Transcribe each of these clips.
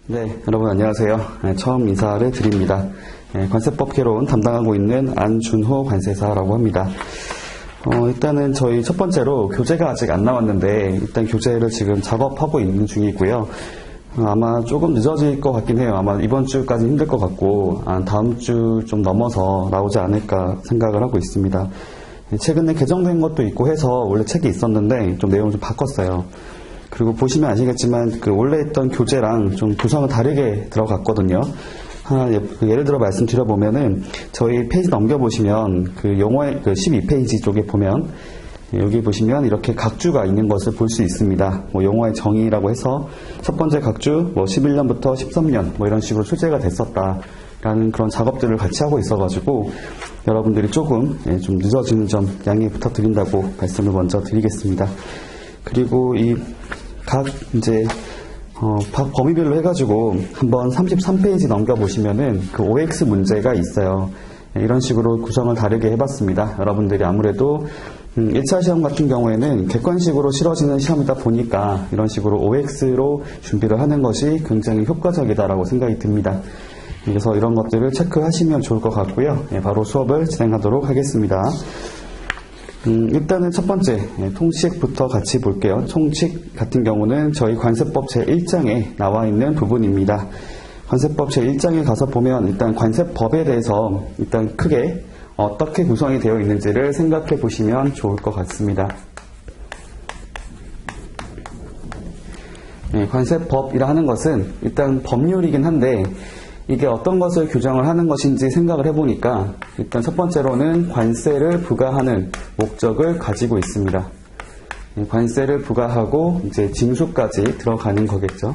네, 여러분 안녕하세요. 처음 인사를 드립니다. 관세법 개론 담당하고 있는 안준호 관세사라고 합니다. 일단은 저희 첫 번째로 교재가 아직 안 나왔는데 일단 교재를 지금 작업하고 있는 중이고요. 아마 조금 늦어질 것 같긴 해요. 아마 이번 주까지 힘들 것 같고 다음 주 좀 넘어서 나오지 않을까 생각을 하고 있습니다. 최근에 개정된 것도 있고 해서 원래 책이 있었는데 좀 내용을 좀 바꿨어요. 그리고 보시면 아시겠지만 그 원래 있던 교재랑 좀 구성을 다르게 들어갔거든요. 예를 들어 말씀드려보면은 저희 페이지 넘겨보시면 그 용어의 그 12페이지 쪽에 보면 여기 보시면 이렇게 각주가 있는 것을 볼 수 있습니다. 용어의 정의라고 해서 첫 번째 각주 11년부터 13년 이런 식으로 출제가 됐었다라는 그런 작업들을 같이 하고 있어가지고 여러분들이 조금 좀 늦어지는 점 양해 부탁드린다고 말씀을 먼저 드리겠습니다. 그리고 각 범위별로 해가지고 한번 33페이지 넘겨보시면은 그 OX 문제가 있어요. 이런 식으로 구성을 다르게 해봤습니다. 여러분들이 아무래도 1차 시험 같은 경우에는 객관식으로 치러지는 시험이다 보니까 이런 식으로 OX로 준비를 하는 것이 굉장히 효과적이다라고 생각이 듭니다. 그래서 이런 것들을 체크하시면 좋을 것 같고요. 바로 수업을 진행하도록 하겠습니다. 일단은 첫 번째 통칙부터 같이 볼게요. 통칙 같은 경우는 저희 관세법 제1장에 나와 있는 부분입니다. 관세법 제1장에 가서 보면 일단 관세법에 대해서 일단 크게 어떻게 구성이 되어 있는지를 생각해 보시면 좋을 것 같습니다. 관세법이라 하는 것은 일단 법률이긴 한데 이게 어떤 것을 규정을 하는 것인지 생각을 해보니까 일단 첫 번째로는 관세를 부과하는 목적을 가지고 있습니다. 관세를 부과하고 이제 징수까지 들어가는 거겠죠.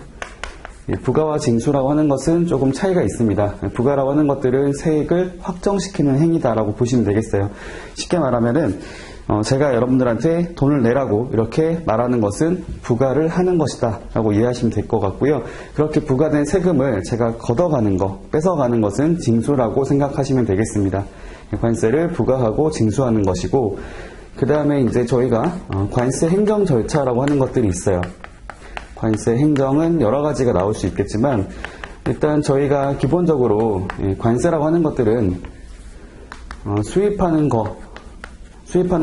부과와 징수라고 하는 것은 조금 차이가 있습니다. 부과라고 하는 것들은 세액을 확정시키는 행위다라고 보시면 되겠어요. 쉽게 말하면은 제가 여러분들한테 돈을 내라고 이렇게 말하는 것은 부과를 하는 것이다 라고 이해하시면 될 것 같고요. 그렇게 부과된 세금을 제가 걷어가는 것, 뺏어가는 것은 징수라고 생각하시면 되겠습니다. 관세를 부과하고 징수하는 것이고, 그 다음에 이제 저희가 관세 행정 절차라고 하는 것들이 있어요. 관세 행정은 여러 가지가 나올 수 있겠지만 일단 저희가 기본적으로 관세라고 하는 것들은 수입하는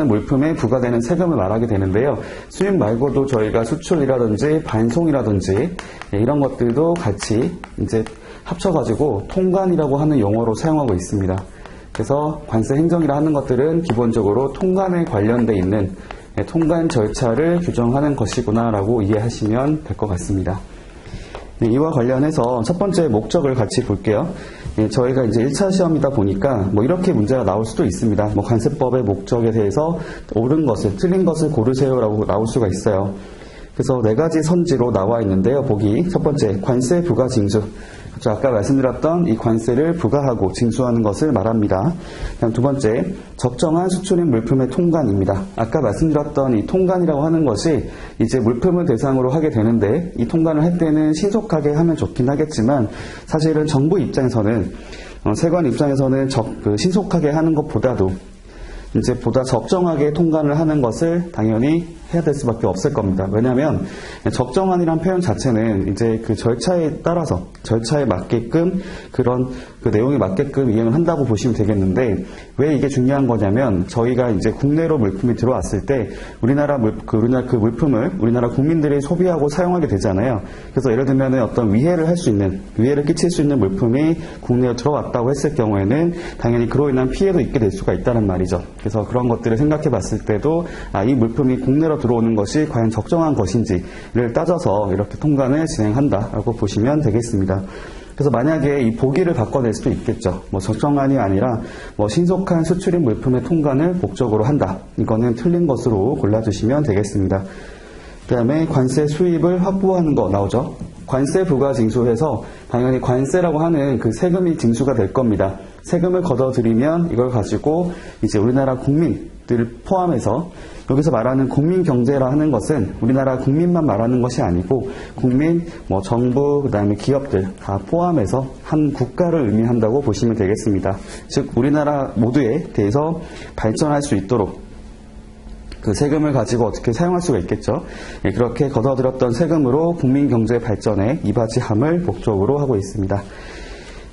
물품에 부과되는 세금을 말하게 되는데요. 수입 말고도 저희가 수출이라든지 반송이라든지 이런 것들도 같이 이제 합쳐가지고 통관이라고 하는 용어로 사용하고 있습니다. 그래서 관세 행정이라 하는 것들은 기본적으로 통관에 관련돼 있는 통관 절차를 규정하는 것이구나 라고 이해하시면 될 것 같습니다. 이와 관련해서 첫 번째 목적을 같이 볼게요. 저희가 이제 1차 시험이다 보니까 이렇게 문제가 나올 수도 있습니다. 관세법의 목적에 대해서 옳은 것을, 틀린 것을 고르세요라고 나올 수가 있어요. 그래서 4가지 선지로 나와 있는데요. 보기 첫 번째, 관세 부과 징수. 아까 말씀드렸던 이 관세를 부과하고 징수하는 것을 말합니다. 다음 두 번째, 적정한 수출입 물품의 통관입니다. 아까 말씀드렸던 이 통관이라고 하는 것이 이제 물품을 대상으로 하게 되는데 이 통관을 할 때는 신속하게 하면 좋긴 하겠지만 사실은 정부 입장에서는 세관 입장에서는 신속하게 하는 것보다도 이제 보다 적정하게 통관을 하는 것을 당연히 해야 될 수밖에 없을 겁니다. 왜냐하면 적정한이란 표현 자체는 이제 그 절차에 따라서 절차에 맞게끔 그런 그 내용에 맞게끔 이행을 한다고 보시면 되겠는데 왜 이게 중요한 거냐면 저희가 이제 국내로 물품이 들어왔을 때 우리나라 그 물품을 우리나라 국민들이 소비하고 사용하게 되잖아요. 그래서 예를 들면 어떤 위해를 끼칠 수 있는 물품이 국내로 들어왔다고 했을 경우에는 당연히 그로 인한 피해도 있게 될 수가 있다는 말이죠. 그래서 그런 것들을 생각해 봤을 때도 이 물품이 국내로 들어오는 것이 과연 적정한 것인지를 따져서 이렇게 통관을 진행한다라고 보시면 되겠습니다. 그래서 만약에 이 보기를 바꿔낼 수도 있겠죠. 적정한이 아니라 신속한 수출입 물품의 통관을 목적으로 한다. 이거는 틀린 것으로 골라주시면 되겠습니다. 그 다음에 관세 수입을 확보하는 거 나오죠. 관세 부과 징수해서 당연히 관세라고 하는 그 세금이 징수가 될 겁니다. 세금을 걷어들이면 이걸 가지고 이제 우리나라 국민들을 포함해서 여기서 말하는 국민 경제라 하는 것은 우리나라 국민만 말하는 것이 아니고 국민, 정부, 그 다음에 기업들 다 포함해서 한 국가를 의미한다고 보시면 되겠습니다. 즉 우리나라 모두에 대해서 발전할 수 있도록 그 세금을 가지고 어떻게 사용할 수가 있겠죠. 예, 그렇게 걷어들였던 세금으로 국민 경제 발전에 이바지함을 목적으로 하고 있습니다.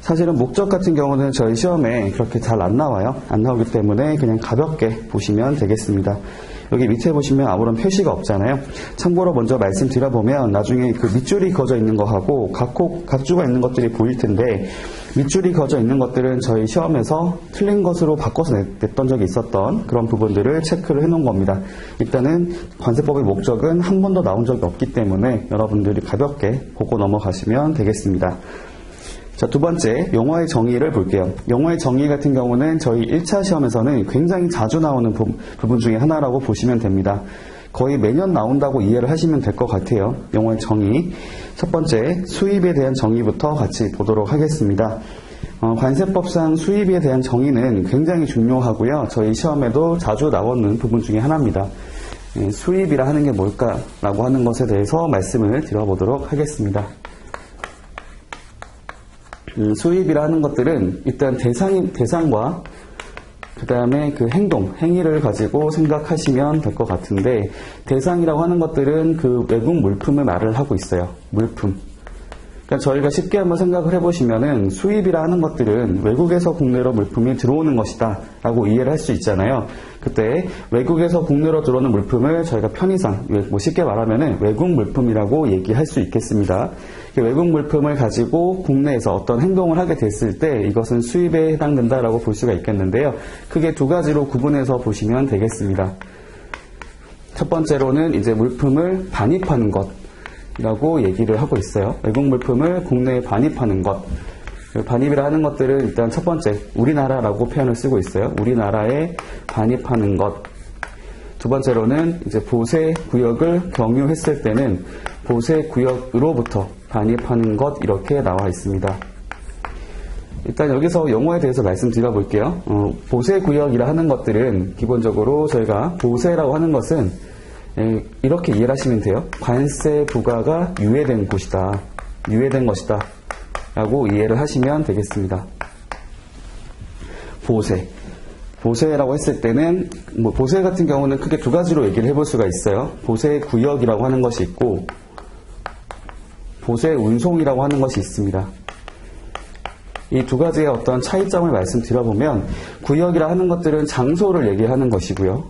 사실은 목적 같은 경우는 저희 시험에 그렇게 잘 안 나와요. 안 나오기 때문에 그냥 가볍게 보시면 되겠습니다. 여기 밑에 보시면 아무런 표시가 없잖아요. 참고로 먼저 말씀드려보면 나중에 그 밑줄이 그어져 있는 거하고 각주가 있는 것들이 보일 텐데 밑줄이 그어져 있는 것들은 저희 시험에서 틀린 것으로 바꿔서 냈던 적이 있었던 그런 부분들을 체크를 해놓은 겁니다. 일단은 관세법의 목적은 한 번도 나온 적이 없기 때문에 여러분들이 가볍게 보고 넘어가시면 되겠습니다. 자, 두 번째, 용어의 정의를 볼게요. 용어의 정의 같은 경우는 저희 1차 시험에서는 굉장히 자주 나오는 부분 중에 하나라고 보시면 됩니다. 거의 매년 나온다고 이해를 하시면 될 것 같아요. 용어의 정의. 첫 번째, 수입에 대한 정의부터 같이 보도록 하겠습니다. 관세법상 수입에 대한 정의는 굉장히 중요하고요. 저희 시험에도 자주 나오는 부분 중에 하나입니다. 수입이라 하는 게 뭘까라고 하는 것에 대해서 말씀을 드려보도록 하겠습니다. 수입이라 하는 것들은 일단 대상과 그 다음에 그 행위를 가지고 생각하시면 될 것 같은데 대상이라고 하는 것들은 그 외국 물품을 말을 하고 있어요. 물품. 그러니까 저희가 쉽게 한번 생각을 해보시면은 수입이라 하는 것들은 외국에서 국내로 물품이 들어오는 것이다 라고 이해를 할 수 있잖아요. 그때 외국에서 국내로 들어오는 물품을 저희가 편의상 쉽게 말하면은 외국 물품이라고 얘기할 수 있겠습니다. 외국 물품을 가지고 국내에서 어떤 행동을 하게 됐을 때 이것은 수입에 해당된다라고 볼 수가 있겠는데요. 크게 두 가지로 구분해서 보시면 되겠습니다. 첫 번째로는 이제 물품을 반입하는 것이라고 얘기를 하고 있어요. 외국 물품을 국내에 반입하는 것. 반입이라 하는 것들은 일단 첫 번째 우리나라라고 표현을 쓰고 있어요. 우리나라에 반입하는 것. 두 번째로는 이제 보세 구역을 경유했을 때는 보세 구역으로부터 반입하는 것 이렇게 나와 있습니다. 일단 여기서 용어에 대해서 말씀드려 볼게요. 보세 구역이라 하는 것들은 기본적으로 저희가 보세라고 하는 것은 이렇게 이해를 하시면 돼요. 관세 부과가 유예된 곳이다. 유예된 것이다. 라고 이해를 하시면 되겠습니다. 보세라고 했을 때는 보세 같은 경우는 크게 두 가지로 얘기를 해볼 수가 있어요. 보세 구역이라고 하는 것이 있고 보세 운송이라고 하는 것이 있습니다. 이 두 가지의 어떤 차이점을 말씀드려보면 구역이라 하는 것들은 장소를 얘기하는 것이고요.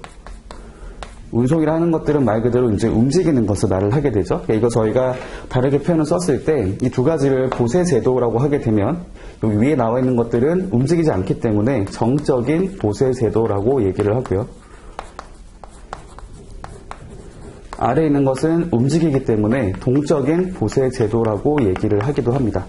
운송이라 하는 것들은 말 그대로 이제 움직이는 것을 말을 하게 되죠. 이거 저희가 다르게 표현을 썼을 때 이 두 가지를 보세 제도라고 하게 되면 여기 위에 나와 있는 것들은 움직이지 않기 때문에 정적인 보세 제도라고 얘기를 하고요. 아래에 있는 것은 움직이기 때문에 동적인 보세 제도라고 얘기를 하기도 합니다.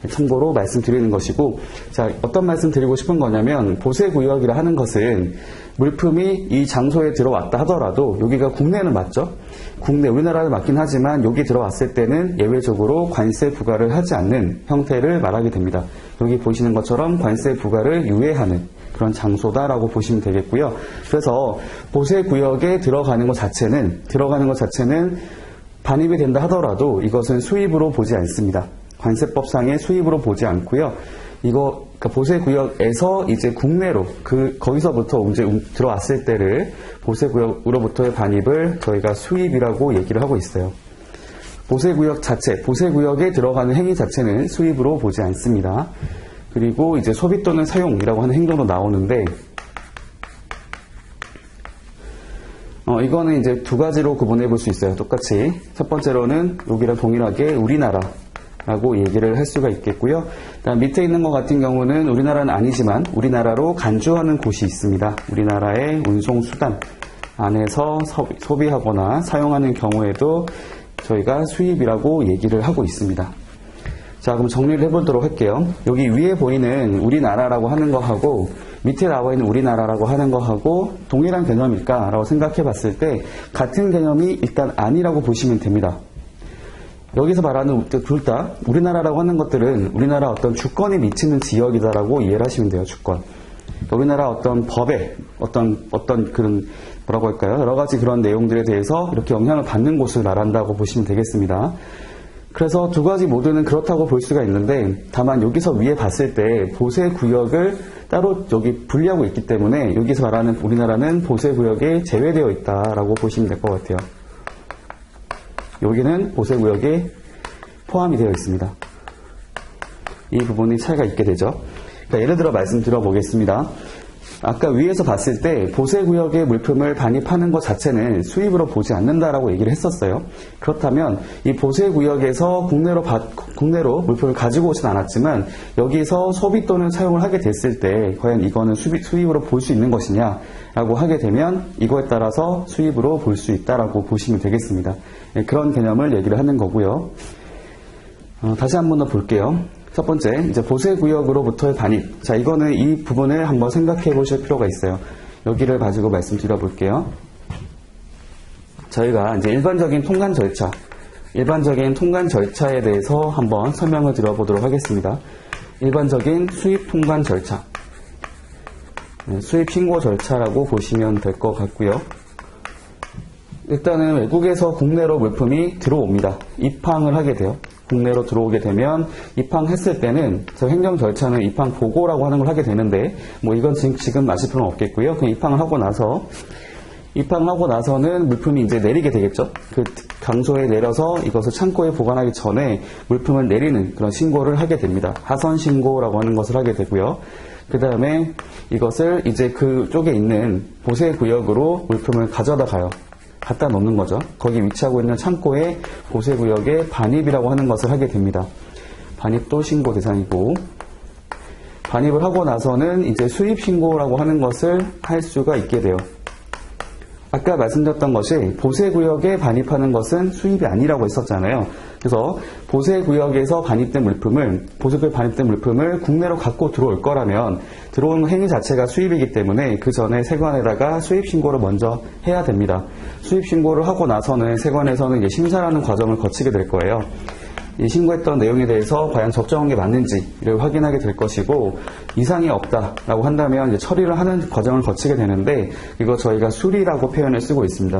참고로 말씀드리는 것이고, 자, 어떤 말씀 드리고 싶은 거냐면 보세 구역이라 하는 것은 물품이 이 장소에 들어왔다 하더라도 여기가 국내는 맞죠? 국내 우리나라는 맞긴 하지만 여기 들어왔을 때는 예외적으로 관세 부과를 하지 않는 형태를 말하게 됩니다. 여기 보시는 것처럼 관세 부과를 유예하는 그런 장소다라고 보시면 되겠고요. 그래서 보세 구역에 들어가는 것 자체는 반입이 된다 하더라도 이것은 수입으로 보지 않습니다. 관세법상의 수입으로 보지 않고요. 그러니까 보세 구역에서 이제 국내로 거기서부터 이제 들어왔을 때를 보세 구역으로부터의 반입을 저희가 수입이라고 얘기를 하고 있어요. 보세 구역 자체, 보세 구역에 들어가는 행위 자체는 수입으로 보지 않습니다. 그리고 이제 소비 또는 사용이라고 하는 행동도 나오는데 이거는 이제 두 가지로 구분해 볼 수 있어요. 똑같이 첫 번째로는 여기랑 동일하게 우리나라라고 얘기를 할 수가 있겠고요. 그다음 밑에 있는 것 같은 경우는 우리나라는 아니지만 우리나라로 간주하는 곳이 있습니다. 우리나라의 운송수단 안에서 소비하거나 사용하는 경우에도 저희가 수입이라고 얘기를 하고 있습니다. 자, 그럼 정리를 해보도록 할게요. 여기 위에 보이는 우리나라라고 하는 거하고 밑에 나와 있는 우리나라라고 하는 거하고 동일한 개념일까라고 생각해 봤을 때 같은 개념이 일단 아니라고 보시면 됩니다. 여기서 말하는 둘 다 우리나라라고 하는 것들은 우리나라 어떤 주권이 미치는 지역이다라고 이해를 하시면 돼요. 주권. 그러니까 우리나라 어떤 법에 어떤 그런 뭐라고 할까요? 여러 가지 그런 내용들에 대해서 이렇게 영향을 받는 곳을 말한다고 보시면 되겠습니다. 그래서 두 가지 모두는 그렇다고 볼 수가 있는데, 다만 여기서 위에 봤을 때 보세구역을 따로 여기 분리하고 있기 때문에 여기서 말하는 우리나라는 보세구역에 제외되어 있다라고 보시면 될 것 같아요. 여기는 보세구역에 포함이 되어 있습니다. 이 부분이 차이가 있게 되죠. 그러니까 예를 들어 말씀드려보겠습니다. 아까 위에서 봤을 때 보세구역의 물품을 반입하는 것 자체는 수입으로 보지 않는다라고 얘기를 했었어요. 그렇다면 이 보세구역에서 국내로 물품을 가지고 오진 않았지만 여기서 소비 또는 사용을 하게 됐을 때 과연 이거는 수입으로 볼 수 있는 것이냐라고 하게 되면 이거에 따라서 수입으로 볼 수 있다라고 보시면 되겠습니다. 그런 개념을 얘기를 하는 거고요. 다시 한 번 더 볼게요. 첫 번째, 이제 보세구역으로부터의 반입. 자, 이거는 이 부분을 한번 생각해 보실 필요가 있어요. 여기를 가지고 말씀드려 볼게요. 저희가 이제 일반적인 통관 절차에 대해서 한번 설명을 드려보도록 하겠습니다. 일반적인 수입 통관 절차. 수입 신고 절차라고 보시면 될 것 같고요. 일단은 외국에서 국내로 물품이 들어옵니다. 입항을 하게 돼요. 국내로 들어오게 되면 입항했을 때는 저 행정 절차는 입항 보고라고 하는 걸 하게 되는데 뭐 이건 지금 마실 필요는 없겠고요. 그냥 입항을 하고 나서는 물품이 이제 내리게 되겠죠. 그 장소에 내려서 이것을 창고에 보관하기 전에 물품을 내리는 그런 신고를 하게 됩니다. 하선 신고라고 하는 것을 하게 되고요. 그 다음에 이것을 이제 그쪽에 있는 보세구역으로 물품을 가져다 가요. 갖다 놓는 거죠. 거기 위치하고 있는 창고에 보세구역에 반입이라고 하는 것을 하게 됩니다. 반입도 신고 대상이고, 반입을 하고 나서는 이제 수입 신고라고 하는 것을 할 수가 있게 돼요. 아까 말씀드렸던 것이 보세구역에 반입하는 것은 수입이 아니라고 했었잖아요. 그래서 보세구역에서 보세구역에 반입된 물품을 국내로 갖고 들어올 거라면 들어오는 행위 자체가 수입이기 때문에 그 전에 세관에다가 수입 신고를 먼저 해야 됩니다. 수입 신고를 하고 나서는 세관에서는 이제 심사라는 과정을 거치게 될 거예요. 이 신고했던 내용에 대해서 과연 적정한 게 맞는지를 확인하게 될 것이고, 이상이 없다라고 한다면 이제 처리를 하는 과정을 거치게 되는데, 이거 저희가 수리라고 표현을 쓰고 있습니다.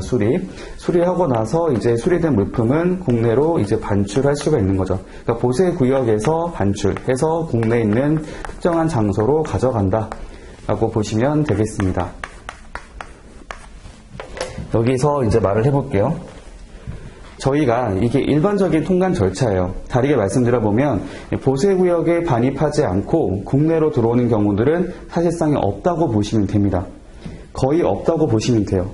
수리하고 나서 이제 수리된 물품은 국내로 이제 반출할 수가 있는 거죠. 그러니까 보세구역에서 반출해서 국내에 있는 특정한 장소로 가져간다라고 보시면 되겠습니다. 여기서 이제 말을 해볼게요. 저희가 이게 일반적인 통관 절차예요. 다르게 말씀드려보면 보세구역에 반입하지 않고 국내로 들어오는 경우들은 사실상에 없다고 보시면 됩니다. 거의 없다고 보시면 돼요.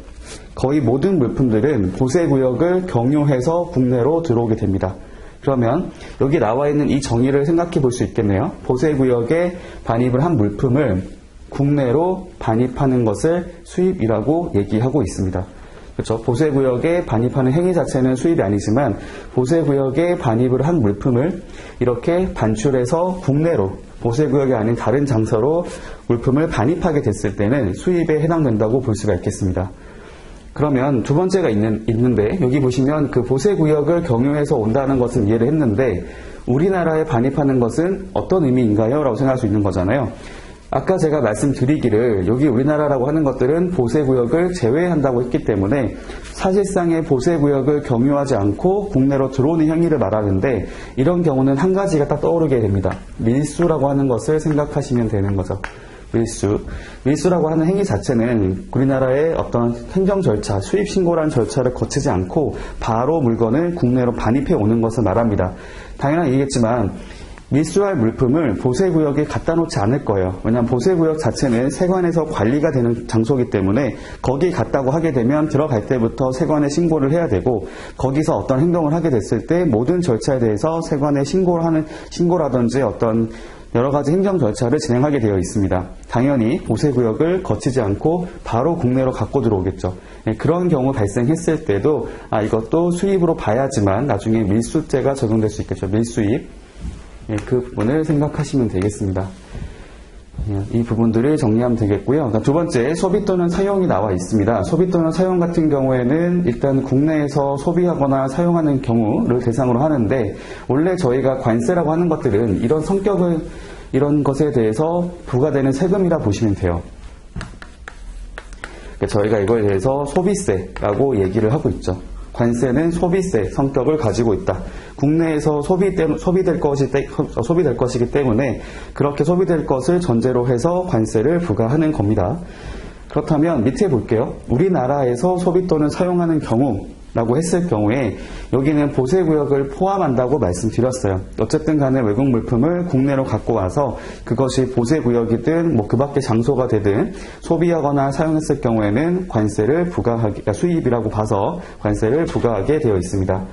거의 모든 물품들은 보세구역을 경유해서 국내로 들어오게 됩니다. 그러면 여기 나와 있는 이 정의를 생각해 볼 수 있겠네요. 보세구역에 반입을 한 물품을 국내로 반입하는 것을 수입이라고 얘기하고 있습니다. 그렇죠. 보세구역에 반입하는 행위 자체는 수입이 아니지만 보세구역에 반입을 한 물품을 이렇게 반출해서 국내로 보세구역이 아닌 다른 장소로 물품을 반입하게 됐을 때는 수입에 해당된다고 볼 수가 있겠습니다. 그러면 두 번째가 있는데 여기 보시면 그 보세구역을 경유해서 온다는 것은 이해를 했는데 우리나라에 반입하는 것은 어떤 의미인가요? 라고 생각할 수 있는 거잖아요. 아까 제가 말씀드리기를 여기 우리나라라고 하는 것들은 보세구역을 제외한다고 했기 때문에 사실상의 보세구역을 경유하지 않고 국내로 들어오는 행위를 말하는데 이런 경우는 한 가지가 딱 떠오르게 됩니다. 밀수라고 하는 것을 생각하시면 되는 거죠. 밀수라고 하는 행위 자체는 우리나라의 어떤 행정 절차, 수입 신고라는 절차를 거치지 않고 바로 물건을 국내로 반입해 오는 것을 말합니다. 당연한 얘기겠지만 밀수할 물품을 보세구역에 갖다 놓지 않을 거예요. 왜냐하면 보세구역 자체는 세관에서 관리가 되는 장소이기 때문에 거기에 갔다고 하게 되면 들어갈 때부터 세관에 신고를 해야 되고 거기서 어떤 행동을 하게 됐을 때 모든 절차에 대해서 세관에 신고라든지 어떤 여러 가지 행정 절차를 진행하게 되어 있습니다. 당연히 보세구역을 거치지 않고 바로 국내로 갖고 들어오겠죠. 그런 경우 발생했을 때도 이것도 수입으로 봐야지만 나중에 밀수죄가 적용될 수 있겠죠. 밀수입. 그 부분을 생각하시면 되겠습니다. 이 부분들을 정리하면 되겠고요. 두 번째, 소비 또는 사용이 나와 있습니다. 소비 또는 사용 같은 경우에는 일단 국내에서 소비하거나 사용하는 경우를 대상으로 하는데 원래 저희가 관세라고 하는 것들은 이런 것에 대해서 부과되는 세금이라 보시면 돼요. 저희가 이거에 대해서 소비세라고 얘기를 하고 있죠. 관세는 소비세 성격을 가지고 있다. 국내에서 소비될 것이기 때문에 그렇게 소비될 것을 전제로 해서 관세를 부과하는 겁니다. 그렇다면 밑에 볼게요. 우리나라에서 소비 또는 사용하는 경우라고 했을 경우에 여기는 보세구역을 포함한다고 말씀드렸어요. 어쨌든 간에 외국 물품을 국내로 갖고 와서 그것이 보세구역이든 그 밖에 장소가 되든 소비하거나 사용했을 경우에는 관세를 수입이라고 봐서 관세를 부과하게 되어 있습니다.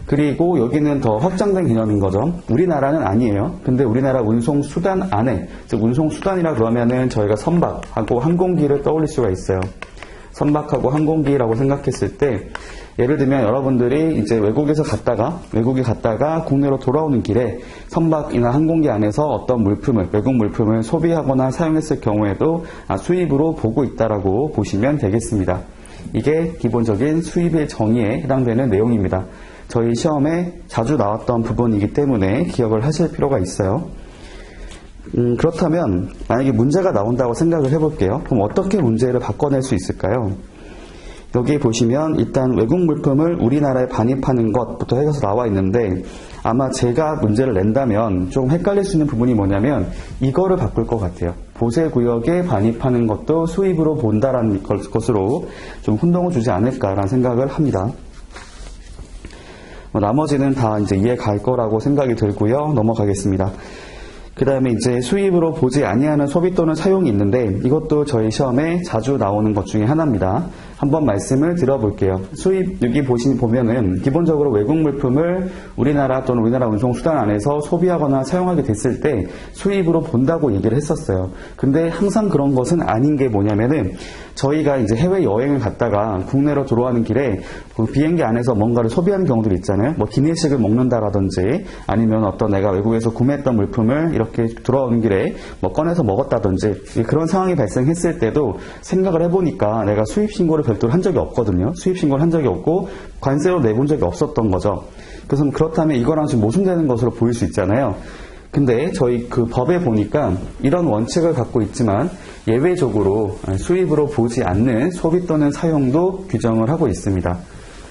그리고 여기는 더 확장된 개념인 거죠. 우리나라는 아니에요. 근데 우리나라 운송수단 안에, 즉 운송수단이라 그러면은 저희가 선박하고 항공기를 떠올릴 수가 있어요. 선박하고 항공기라고 생각했을 때 예를 들면 여러분들이 이제 외국에 갔다가 국내로 돌아오는 길에 선박이나 항공기 안에서 어떤 외국 물품을 소비하거나 사용했을 경우에도 수입으로 보고 있다라고 보시면 되겠습니다. 이게 기본적인 수입의 정의에 해당되는 내용입니다. 저희 시험에 자주 나왔던 부분이기 때문에 기억을 하실 필요가 있어요. 그렇다면 만약에 문제가 나온다고 생각을 해볼게요. 그럼 어떻게 문제를 바꿔낼 수 있을까요? 여기 보시면 일단 외국 물품을 우리나라에 반입하는 것부터 해서 나와 있는데 아마 제가 문제를 낸다면 좀 헷갈릴 수 있는 부분이 뭐냐면 이거를 바꿀 것 같아요. 보세구역에 반입하는 것도 수입으로 본다라는 것으로 좀 혼동을 주지 않을까라는 생각을 합니다. 나머지는 다 이제 이해 갈 거라고 생각이 들고요. 넘어가겠습니다. 그 다음에 이제 수입으로 보지 아니하는 소비 또는 사용이 있는데 이것도 저희 시험에 자주 나오는 것 중에 하나입니다. 한번 말씀을 드려볼게요. 수입 여기 보면은 기본적으로 외국 물품을 우리나라 또는 우리나라 운송수단 안에서 소비하거나 사용하게 됐을 때 수입으로 본다고 얘기를 했었어요. 근데 항상 그런 것은 아닌 게 뭐냐면은 저희가 이제 해외 여행을 갔다가 국내로 들어가는 길에 그 비행기 안에서 뭔가를 소비하는 경우들이 있잖아요. 기내식을 먹는다라든지 아니면 어떤 내가 외국에서 구매했던 물품을 이렇게 들어오는 길에 꺼내서 먹었다든지 그런 상황이 발생했을 때도 생각을 해보니까 내가 수입 신고를 별도로 한 적이 없거든요. 수입 신고를 한 적이 없고 관세로 내본 적이 없었던 거죠. 그래서 그렇다면 이거랑 좀 모순되는 것으로 보일 수 있잖아요. 근데 저희 그 법에 보니까 이런 원칙을 갖고 있지만 예외적으로 수입으로 보지 않는 소비 또는 사용도 규정을 하고 있습니다.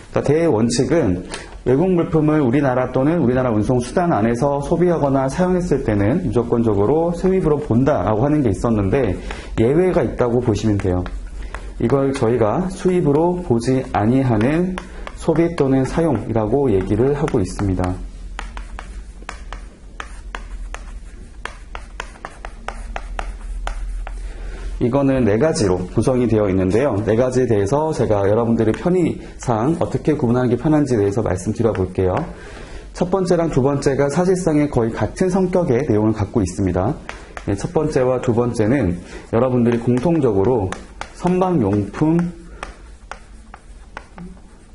그러니까 대원칙은 외국 물품을 우리나라 또는 우리나라 운송수단 안에서 소비하거나 사용했을 때는 무조건적으로 수입으로 본다라고 하는 게 있었는데 예외가 있다고 보시면 돼요. 이걸 저희가 수입으로 보지 아니하는 소비 또는 사용이라고 얘기를 하고 있습니다. 이거는 4가지로 구성이 되어 있는데요. 4가지에 대해서 제가 여러분들의 편의상 어떻게 구분하는 게 편한지에 대해서 말씀드려 볼게요. 첫 번째랑 두 번째가 사실상의 거의 같은 성격의 내용을 갖고 있습니다. 첫 번째와 두 번째는 여러분들이 공통적으로 선박용품,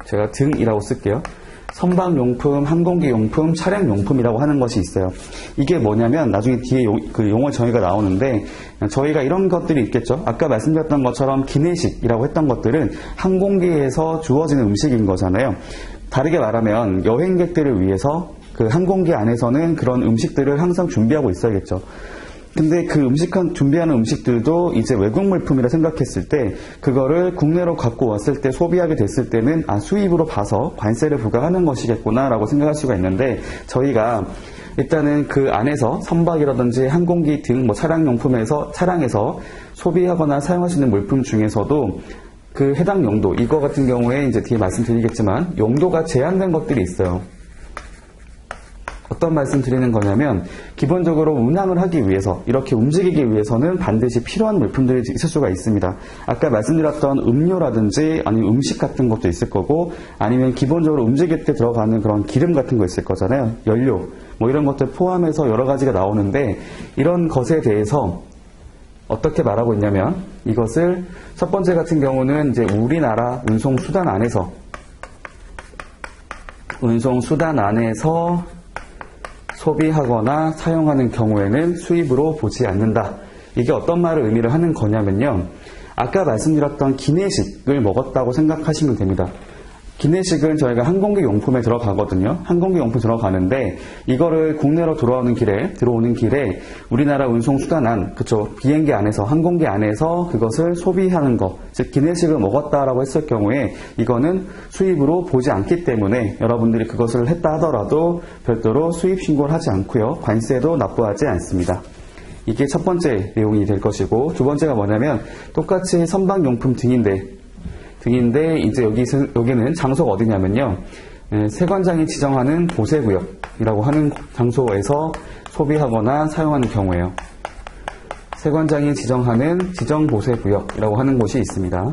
제가 등이라고 쓸게요. 선박용품, 항공기용품, 차량용품이라고 하는 것이 있어요. 이게 뭐냐면 나중에 뒤에 그 용어 정의가 나오는데 저희가 이런 것들이 있겠죠. 아까 말씀드렸던 것처럼 기내식이라고 했던 것들은 항공기에서 주어지는 음식인 거잖아요. 다르게 말하면 여행객들을 위해서 그 항공기 안에서는 그런 음식들을 항상 준비하고 있어야겠죠. 근데 그 준비하는 음식들도 이제 외국 물품이라 생각했을 때 그거를 국내로 갖고 왔을 때 소비하게 됐을 때는 수입으로 봐서 관세를 부과하는 것이겠구나 라고 생각할 수가 있는데 저희가 일단은 그 안에서 선박이라든지 항공기 등 차량에서 소비하거나 사용할 수 있는 물품 중에서도 그 해당 용도, 이거 같은 경우에 이제 뒤에 말씀드리겠지만 용도가 제한된 것들이 있어요. 어떤 말씀 드리는 거냐면 기본적으로 운항을 하기 위해서 이렇게 움직이기 위해서는 반드시 필요한 물품들이 있을 수가 있습니다. 아까 말씀드렸던 음료라든지 아니면 음식 같은 것도 있을 거고 아니면 기본적으로 움직일 때 들어가는 그런 기름 같은 거 있을 거잖아요. 연료 이런 것들 포함해서 여러 가지가 나오는데 이런 것에 대해서 어떻게 말하고 있냐면 이것을 첫 번째 같은 경우는 이제 우리나라 운송수단 안에서 소비하거나 사용하는 경우에는 수입으로 보지 않는다. 이게 어떤 말을 의미를 하는 거냐면요. 아까 말씀드렸던 기내식을 먹었다고 생각하시면 됩니다. 기내식은 저희가 항공기 용품에 들어가거든요. 항공기 용품 들어가는데 이거를 국내로 들어오는 길에 우리나라 운송수단 안, 그쵸, 비행기 안에서, 항공기 안에서 그것을 소비하는 거, 즉 기내식을 먹었다라고 했을 경우에 이거는 수입으로 보지 않기 때문에 여러분들이 그것을 했다 하더라도 별도로 수입 신고를 하지 않고요. 관세도 납부하지 않습니다. 이게 첫 번째 내용이 될 것이고, 두 번째가 뭐냐면 똑같이 선박용품 등인데 이제 여기는 장소가 어디냐면요. 세관장이 지정하는 보세구역이라고 하는 장소에서 소비하거나 사용하는 경우예요. 세관장이 지정하는 지정보세구역이라고 하는 곳이 있습니다.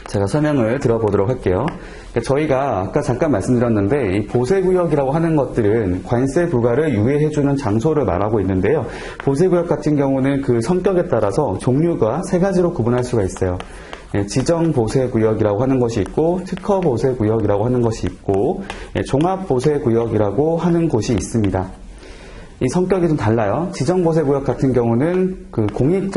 제가 설명을 들어보도록 할게요. 저희가 아까 잠깐 말씀드렸는데 이 보세구역이라고 하는 것들은 관세 부과를 유예해주는 장소를 말하고 있는데요. 보세구역 같은 경우는 그 성격에 따라서 종류가 세 가지로 구분할 수가 있어요. 지정보세구역이라고 하는 것이 있고, 특허보세구역이라고 하는 것이 있고, 종합보세구역이라고 하는 곳이 있습니다. 이 성격이 좀 달라요. 지정보세구역 같은 경우는 그 공익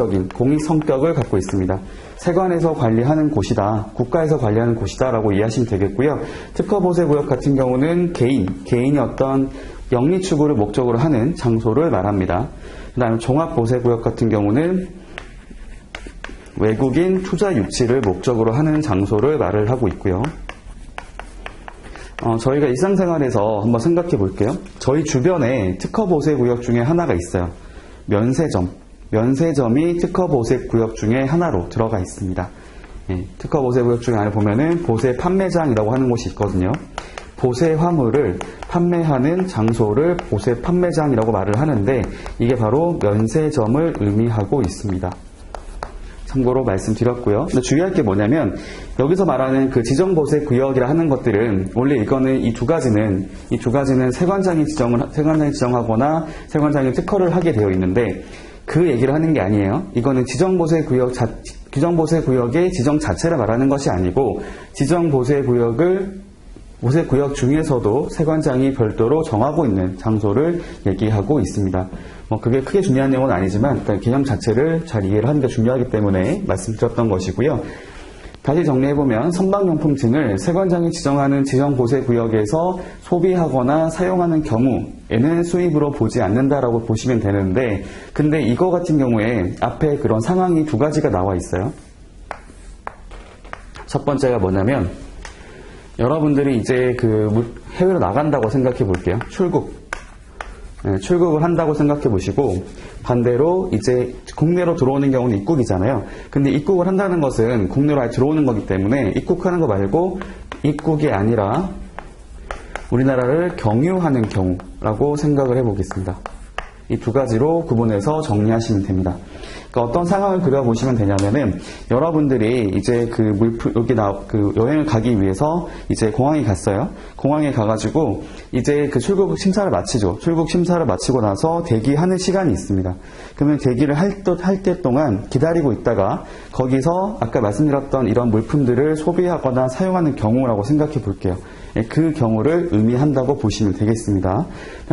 성격을 갖고 있습니다. 세관에서 관리하는 곳이다, 국가에서 관리하는 곳이다라고 이해하시면 되겠고요. 특허보세구역 같은 경우는 개인이 어떤 영리 추구를 목적으로 하는 장소를 말합니다. 그 다음에 종합보세구역 같은 경우는 외국인 투자 유치를 목적으로 하는 장소를 말을 하고 있고요. 저희가 일상생활에서 한번 생각해 볼게요. 저희 주변에 특허보세구역 중에 하나가 있어요. 면세점이 특허보세구역 중에 하나로 들어가 있습니다. 특허보세구역 중에 안에 보면은 보세 판매장이라고 하는 곳이 있거든요. 보세 화물을 판매하는 장소를 보세 판매장이라고 말을 하는데 이게 바로 면세점을 의미하고 있습니다. 참고로 말씀드렸고요. 근데 주의할 게 뭐냐면 여기서 말하는 그 지정보세구역이라 하는 것들은 원래 이거는 이 두 가지는 세관장이 지정하거나 세관장이 특허를 하게 되어 있는데 그 얘기를 하는 게 아니에요. 이거는 지정보세구역 지정보세구역의 지정 자체를 말하는 것이 아니고 보세구역 중에서도 세관장이 별도로 정하고 있는 장소를 얘기하고 있습니다. 그게 크게 중요한 내용은 아니지만 일단 개념 자체를 잘 이해를 하는 게 중요하기 때문에 말씀드렸던 것이고요. 다시 정리해보면 선박용품 등을 세관장이 지정하는 지정보세구역에서 소비하거나 사용하는 경우에는 수입으로 보지 않는다라고 보시면 되는데 근데 이거 같은 경우에 앞에 그런 상황이 두 가지가 나와 있어요. 첫 번째가 뭐냐면 여러분들이 이제 해외로 나간다고 생각해 볼게요. 출국을 한다고 생각해 보시고 반대로 이제 국내로 들어오는 경우는 입국이잖아요. 근데 입국을 한다는 것은 국내로 아예 들어오는 거기 때문에 입국하는 거 말고 입국이 아니라 우리나라를 경유하는 경우라고 생각을 해보겠습니다. 이 두 가지로 구분해서 정리하시면 됩니다. 그러니까 어떤 상황을 그려보시면 되냐면은 여러분들이 이제 여행을 가기 위해서 이제 공항에 갔어요. 공항에 가가지고 이제 출국 심사를 마치죠. 출국 심사를 마치고 나서 대기하는 시간이 있습니다. 그러면 대기를 할 때 동안 기다리고 있다가 거기서 아까 말씀드렸던 이런 물품들을 소비하거나 사용하는 경우라고 생각해 볼게요. 그 경우를 의미한다고 보시면 되겠습니다.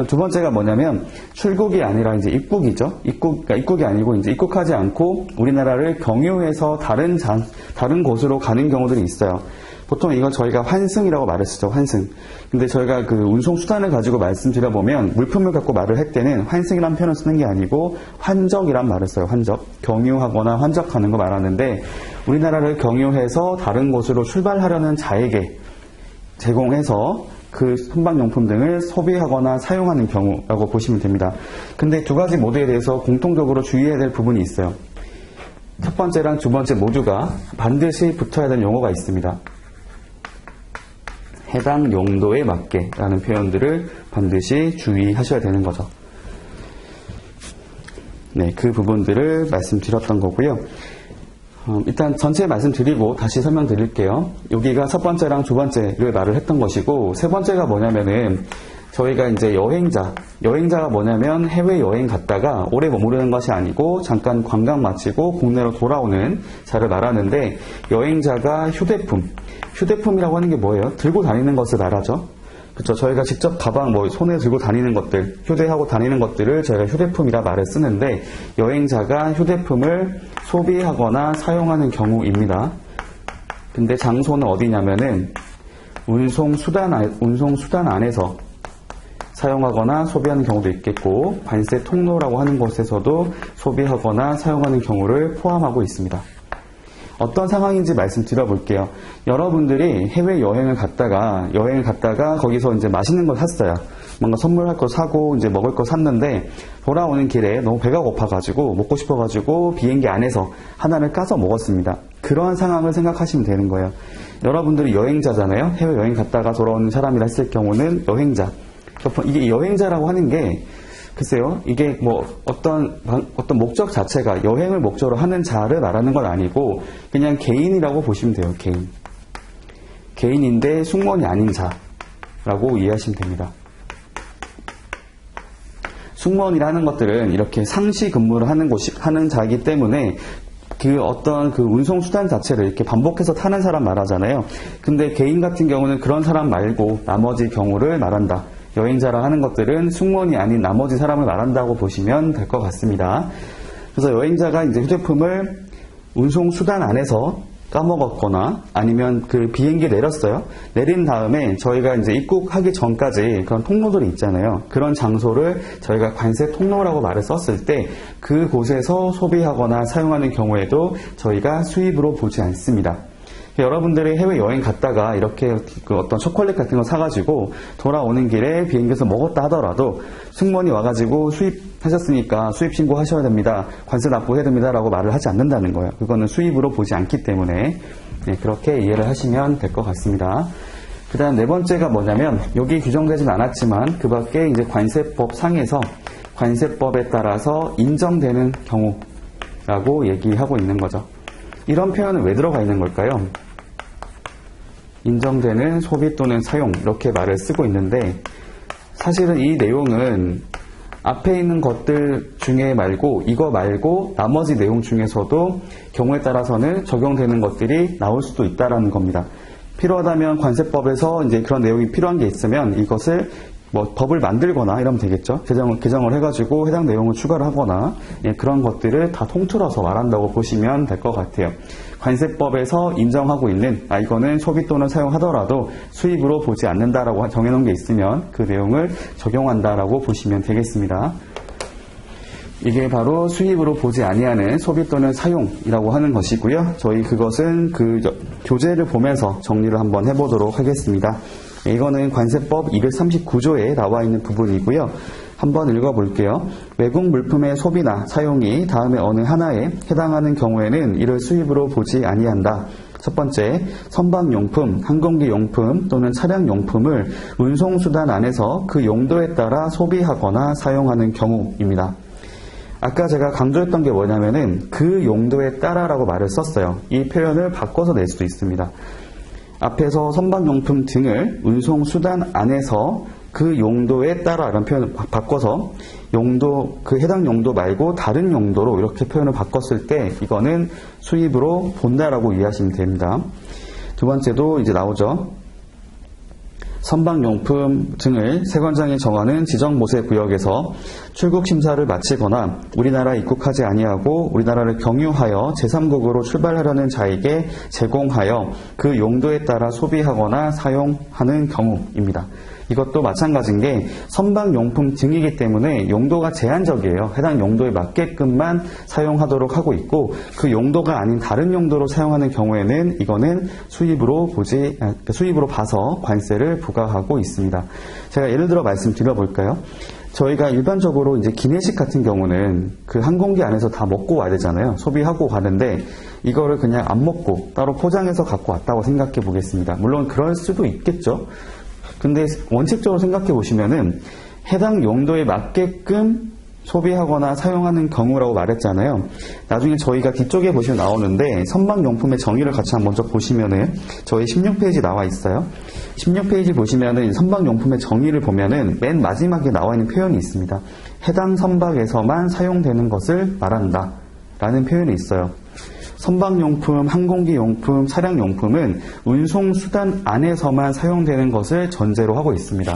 두 번째가 뭐냐면 출국이 아니라 이제 입국이죠. 입국이 아니고 이제 입국하지 않고 우리나라를 경유해서 다른 곳으로 가는 경우들이 있어요. 보통 이건 저희가 환승이라고 말을 쓰죠. 환승. 근데 저희가 운송 수단을 가지고 말씀드려보면 물품을 갖고 말을 할 때는 환승이라는 표현을 쓰는 게 아니고 환적이란 말을 써요. 환적. 경유하거나 환적하는 거 말하는데 우리나라를 경유해서 다른 곳으로 출발하려는 자에게 제공해서 그 선박용품 등을 소비하거나 사용하는 경우라고 보시면 됩니다. 근데 두 가지 모두에 대해서 공통적으로 주의해야 될 부분이 있어요. 첫 번째랑 두 번째 모두가 반드시 붙어야 되는 용어가 있습니다. 해당 용도에 맞게 라는 표현들을 반드시 주의하셔야 되는 거죠. 네, 그 부분들을 말씀드렸던 거고요. 일단 전체 말씀드리고 다시 설명드릴게요. 여기가 첫 번째랑 두 번째를 말을 했던 것이고 세 번째가 뭐냐면은 저희가 이제 여행자가 뭐냐면 해외여행 갔다가 오래 머무르는 것이 아니고 잠깐 관광 마치고 국내로 돌아오는 자를 말하는데 여행자가 휴대품이라고 하는 게 뭐예요? 들고 다니는 것을 말하죠. 그렇죠. 저희가 직접 가방 손에 들고 다니는 것들, 휴대하고 다니는 것들을 저희가 휴대품이라 말을 쓰는데 여행자가 휴대품을 소비하거나 사용하는 경우입니다. 근데 장소는 어디냐면은 운송수단 안에서 사용하거나 소비하는 경우도 있겠고, 관세 통로라고 하는 곳에서도 소비하거나 사용하는 경우를 포함하고 있습니다. 어떤 상황인지 말씀드려볼게요. 여러분들이 해외여행을 갔다가 거기서 이제 맛있는 걸 샀어요. 뭔가 선물할 거 사고 이제 먹을 거 샀는데 돌아오는 길에 너무 배가 고파가지고 먹고 싶어가지고 비행기 안에서 하나를 까서 먹었습니다. 그러한 상황을 생각하시면 되는 거예요. 여러분들이 여행자잖아요. 해외여행 갔다가 돌아오는 사람이라 했을 경우는 여행자. 이게 여행자라고 하는 게 글쎄요, 이게 뭐 어떤 목적 자체가 여행을 목적으로 하는 자를 말하는 건 아니고 그냥 개인이라고 보시면 돼요. 개인인데 승무원이 아닌 자라고 이해하시면 됩니다. 승무원이라는 것들은 이렇게 상시 근무를 하는 자이기 때문에 그 운송 수단 자체를 이렇게 반복해서 타는 사람 말하잖아요. 근데 개인 같은 경우는 그런 사람 말고 나머지 경우를 말한다. 여행자라 하는 것들은 승무원이 아닌 나머지 사람을 말한다고 보시면 될 것 같습니다. 그래서 여행자가 이제 휴대폰을 운송수단 안에서 까먹었거나 아니면 그 비행기 내렸어요. 내린 다음에 저희가 이제 입국하기 전까지 그런 통로들이 있잖아요. 그런 장소를 저희가 관세 통로라고 말을 썼을 때 그곳에서 소비하거나 사용하는 경우에도 저희가 수입으로 보지 않습니다. 여러분들이 해외여행 갔다가 이렇게 어떤 초콜릿 같은 거 사가지고 돌아오는 길에 비행기에서 먹었다 하더라도 승무원이 와가지고 수입하셨으니까 수입 신고하셔야 됩니다. 관세 납부해야 됩니다. 라고 말을 하지 않는다는 거예요. 그거는 수입으로 보지 않기 때문에 그렇게 이해를 하시면 될 것 같습니다. 그 다음 네 번째가 뭐냐면 여기 규정되진 않았지만 그 밖에 이제 관세법 상에서 관세법에 따라서 인정되는 경우라고 얘기하고 있는 거죠. 이런 표현은 왜 들어가 있는 걸까요? 인정되는 소비 또는 사용 이렇게 말을 쓰고 있는데 사실은 이 내용은 앞에 있는 것들 중에 이거 말고 나머지 내용 중에서도 경우에 따라서는 적용되는 것들이 나올 수도 있다라는 겁니다. 필요하다면 관세법에서 이제 그런 내용이 필요한 게 있으면 이것을 법을 만들거나 이러면 되겠죠. 개정을 해가지고 해당 내용을 추가를 하거나 그런 것들을 다 통틀어서 말한다고 보시면 될 것 같아요. 관세법에서 인정하고 있는 이거는 소비 또는 사용하더라도 수입으로 보지 않는다라고 정해놓은 게 있으면 그 내용을 적용한다라고 보시면 되겠습니다. 이게 바로 수입으로 보지 아니하는 소비 또는 사용이라고 하는 것이고요. 저희 그것은 그 교재를 보면서 정리를 한번 해보도록 하겠습니다. 이거는 관세법 239조에 나와 있는 부분이고요. 한번 읽어볼게요. 외국 물품의 소비나 사용이 다음에 어느 하나에 해당하는 경우에는 이를 수입으로 보지 아니한다. 첫 번째, 선박용품, 항공기용품 또는 차량용품을 운송수단 안에서 그 용도에 따라 소비하거나 사용하는 경우입니다. 아까 제가 강조했던 게 뭐냐면은 그 용도에 따라라고 말을 썼어요. 이 표현을 바꿔서 낼 수도 있습니다. 앞에서 선박용품 등을 운송수단 안에서 그 용도에 따라 라는 표현을 바꿔서 그 해당 용도 말고 다른 용도로 이렇게 표현을 바꿨을 때 이거는 수입으로 본다라고 이해하시면 됩니다. 두 번째도 이제 나오죠. 선박용품 등을 세관장이 정하는 지정모세구역에서 출국심사를 마치거나 우리나라에 입국하지 아니하고 우리나라를 경유하여 제3국으로 출발하려는 자에게 제공하여 그 용도에 따라 소비하거나 사용하는 경우입니다. 이것도 마찬가지인 게 선박용품 등이기 때문에 용도가 제한적이에요. 해당 용도에 맞게끔만 사용하도록 하고 있고 그 용도가 아닌 다른 용도로 사용하는 경우에는 이거는 수입으로 봐서 관세를 부과하고 있습니다. 제가 예를 들어 말씀드려볼까요? 저희가 일반적으로 이제 기내식 같은 경우는 그 항공기 안에서 다 먹고 와야 되잖아요. 소비하고 가는데 이거를 그냥 안 먹고 따로 포장해서 갖고 왔다고 생각해 보겠습니다. 물론 그럴 수도 있겠죠. 근데 원칙적으로 생각해 보시면은 해당 용도에 맞게끔 소비하거나 사용하는 경우라고 말했잖아요. 나중에 저희가 뒤쪽에 보시면 나오는데 선박용품의 정의를 같이 한번 먼저 보시면은 저희 16페이지 나와 있어요. 16페이지 보시면은 선박용품의 정의를 보면은 맨 마지막에 나와 있는 표현이 있습니다. 해당 선박에서만 사용되는 것을 말한다 라는 표현이 있어요. 선박용품, 항공기용품, 차량용품은 운송수단 안에서만 사용되는 것을 전제로 하고 있습니다.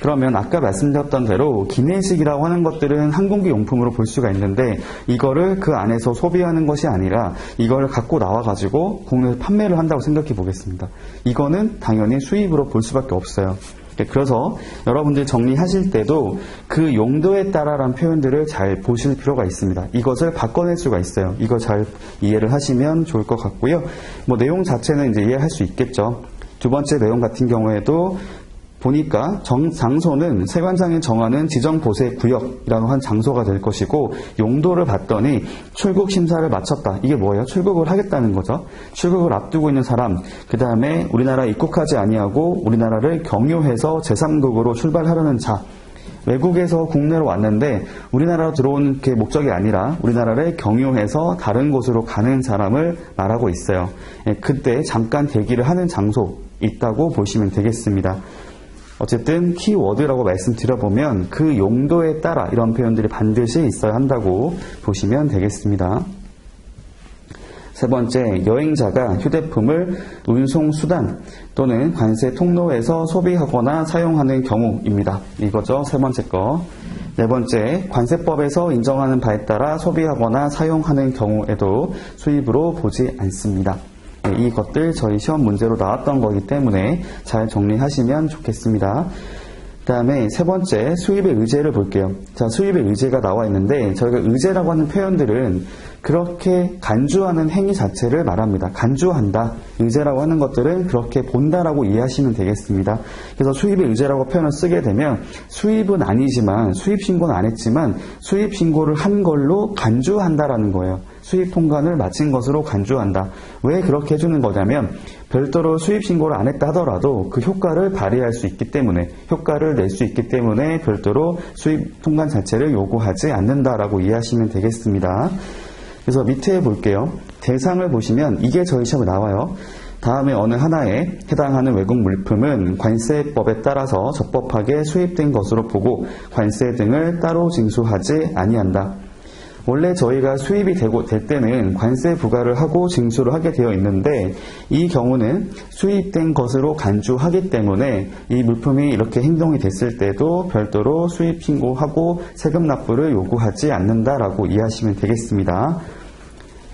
그러면 아까 말씀드렸던 대로 기내식이라고 하는 것들은 항공기 용품으로 볼 수가 있는데 이거를 그 안에서 소비하는 것이 아니라 이걸 갖고 나와가지고 국내에서 판매를 한다고 생각해 보겠습니다. 이거는 당연히 수입으로 볼 수밖에 없어요. 그래서 여러분들 정리하실 때도 그 용도에 따라라는 표현들을 잘 보실 필요가 있습니다. 이것을 바꿔낼 수가 있어요. 이거 잘 이해를 하시면 좋을 것 같고요. 뭐 내용 자체는 이제 이해할 수 있겠죠. 두 번째 내용 같은 경우에도 보니까 장소는 세관장이 정하는 지정보세구역이라고 한 장소가 될 것이고 용도를 봤더니 출국 심사를 마쳤다. 이게 뭐예요? 출국을 하겠다는 거죠. 출국을 앞두고 있는 사람, 그 다음에 우리나라에 입국하지 아니하고 우리나라를 경유해서 제3국으로 출발하려는 자, 외국에서 국내로 왔는데 우리나라로 들어오는 게 목적이 아니라 우리나라를 경유해서 다른 곳으로 가는 사람을 말하고 있어요. 그때 잠깐 대기를 하는 장소 있다고 보시면 되겠습니다. 어쨌든 키워드라고 말씀드려보면 그 용도에 따라 이런 표현들이 반드시 있어야 한다고 보시면 되겠습니다. 세 번째, 여행자가 휴대품을 운송수단 또는 관세 통로에서 소비하거나 사용하는 경우입니다. 이거죠, 세 번째 거. 네 번째, 관세법에서 인정하는 바에 따라 소비하거나 사용하는 경우에도 수입으로 보지 않습니다. 이것들 저희 시험 문제로 나왔던 거기 때문에 잘 정리하시면 좋겠습니다. 그 다음에 세 번째, 수입의 의제를 볼게요. 자, 수입의 의제가 나와 있는데 저희가 의제라고 하는 표현들은 그렇게 간주하는 행위 자체를 말합니다. 간주한다. 의제라고 하는 것들은 그렇게 본다라고 이해하시면 되겠습니다. 그래서 수입의 의제라고 표현을 쓰게 되면 수입은 아니지만 수입신고는 안 했지만 수입신고를 한 걸로 간주한다라는 거예요. 수입 통관을 마친 것으로 간주한다. 왜 그렇게 해주는 거냐면 별도로 수입신고를 안 했다 하더라도 그 효과를 발휘할 수 있기 때문에 효과를 낼 수 있기 때문에 별도로 수입 통관 자체를 요구하지 않는다라고 이해하시면 되겠습니다. 그래서 밑에 볼게요. 대상을 보시면 이게 저희 시험에 나와요. 다음에 어느 하나에 해당하는 외국 물품은 관세법에 따라서 적법하게 수입된 것으로 보고 관세 등을 따로 징수하지 아니한다. 원래 저희가 수입이 될 때는 관세 부과를 하고 징수를 하게 되어 있는데 이 경우는 수입된 것으로 간주하기 때문에 이 물품이 이렇게 행동이 됐을 때도 별도로 수입 신고하고 세금 납부를 요구하지 않는다라고 이해하시면 되겠습니다.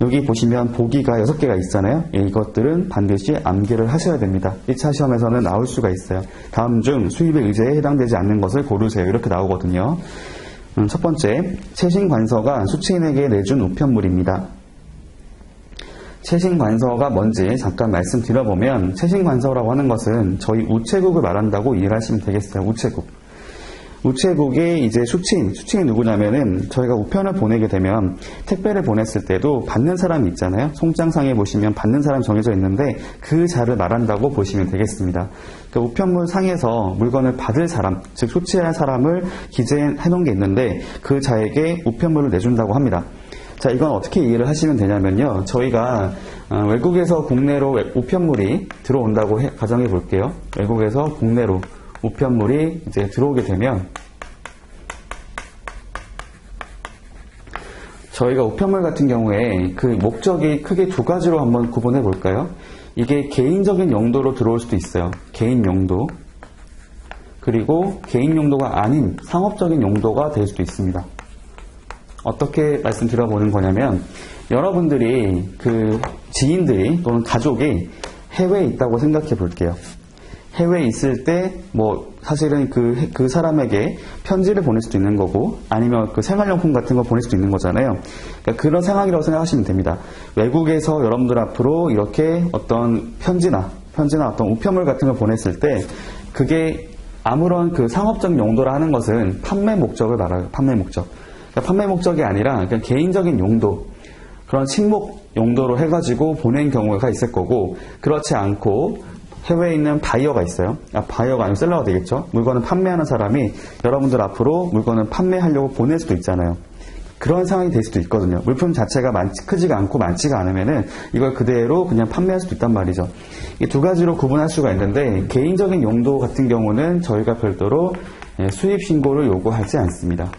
여기 보시면 보기가 6개가 있잖아요. 이것들은 반드시 암기를 하셔야 됩니다. 1차 시험에서는 나올 수가 있어요. 다음 중 수입의 의제에 해당되지 않는 것을 고르세요. 이렇게 나오거든요. 첫 번째, 최신관서가 수취인에게 내준 우편물입니다. 최신관서가 뭔지 잠깐 말씀드려보면 최신관서라고 하는 것은 저희 우체국을 말한다고 이해를 하시면 되겠어요. 우체국. 우체국의 이제 수취인이 누구냐면은 저희가 우편을 보내게 되면 택배를 보냈을 때도 받는 사람이 있잖아요. 송장상에 보시면 받는 사람이 정해져 있는데 그 자를 말한다고 보시면 되겠습니다. 그러니까 우편물 상에서 물건을 받을 사람, 즉 수취할 사람을 기재해 놓은 게 있는데 그 자에게 우편물을 내준다고 합니다. 자, 이건 어떻게 이해를 하시면 되냐면요. 저희가 외국에서 국내로 우편물이 들어온다고 가정해 볼게요. 외국에서 국내로 우편물이 이제 들어오게 되면 저희가 우편물 같은 경우에 그 목적이 크게 두 가지로 한번 구분해 볼까요? 이게 개인적인 용도로 들어올 수도 있어요. 개인 용도. 그리고 개인 용도가 아닌 상업적인 용도가 될 수도 있습니다. 어떻게 말씀드려보는 거냐면 여러분들이 그 지인들이 또는 가족이 해외에 있다고 생각해 볼게요. 해외에 있을 때 뭐 사실은 그 사람에게 편지를 보낼 수도 있는 거고 아니면 그 생활용품 같은 거 보낼 수도 있는 거잖아요. 그러니까 그런 상황이라고 생각하시면 됩니다. 외국에서 여러분들 앞으로 이렇게 어떤 편지나 어떤 우편물 같은 걸 보냈을 때 그게 아무런 그 상업적 용도라 하는 것은 판매 목적을 말해요. 판매 목적. 그러니까 판매 목적이 아니라 그냥 개인적인 용도, 그런 친목 용도로 해가지고 보낸 경우가 있을 거고 그렇지 않고 해외에 있는 바이어가 있어요. 바이어가 아니면 셀러가 되겠죠. 물건을 판매하는 사람이 여러분들 앞으로 물건을 판매하려고 보낼 수도 있잖아요. 그런 상황이 될 수도 있거든요. 물품 자체가 크지가 않고 많지가 않으면은 이걸 그대로 그냥 판매할 수도 있단 말이죠. 이 두 가지로 구분할 수가 있는데 개인적인 용도 같은 경우는 저희가 별도로 수입 신고를 요구하지 않습니다.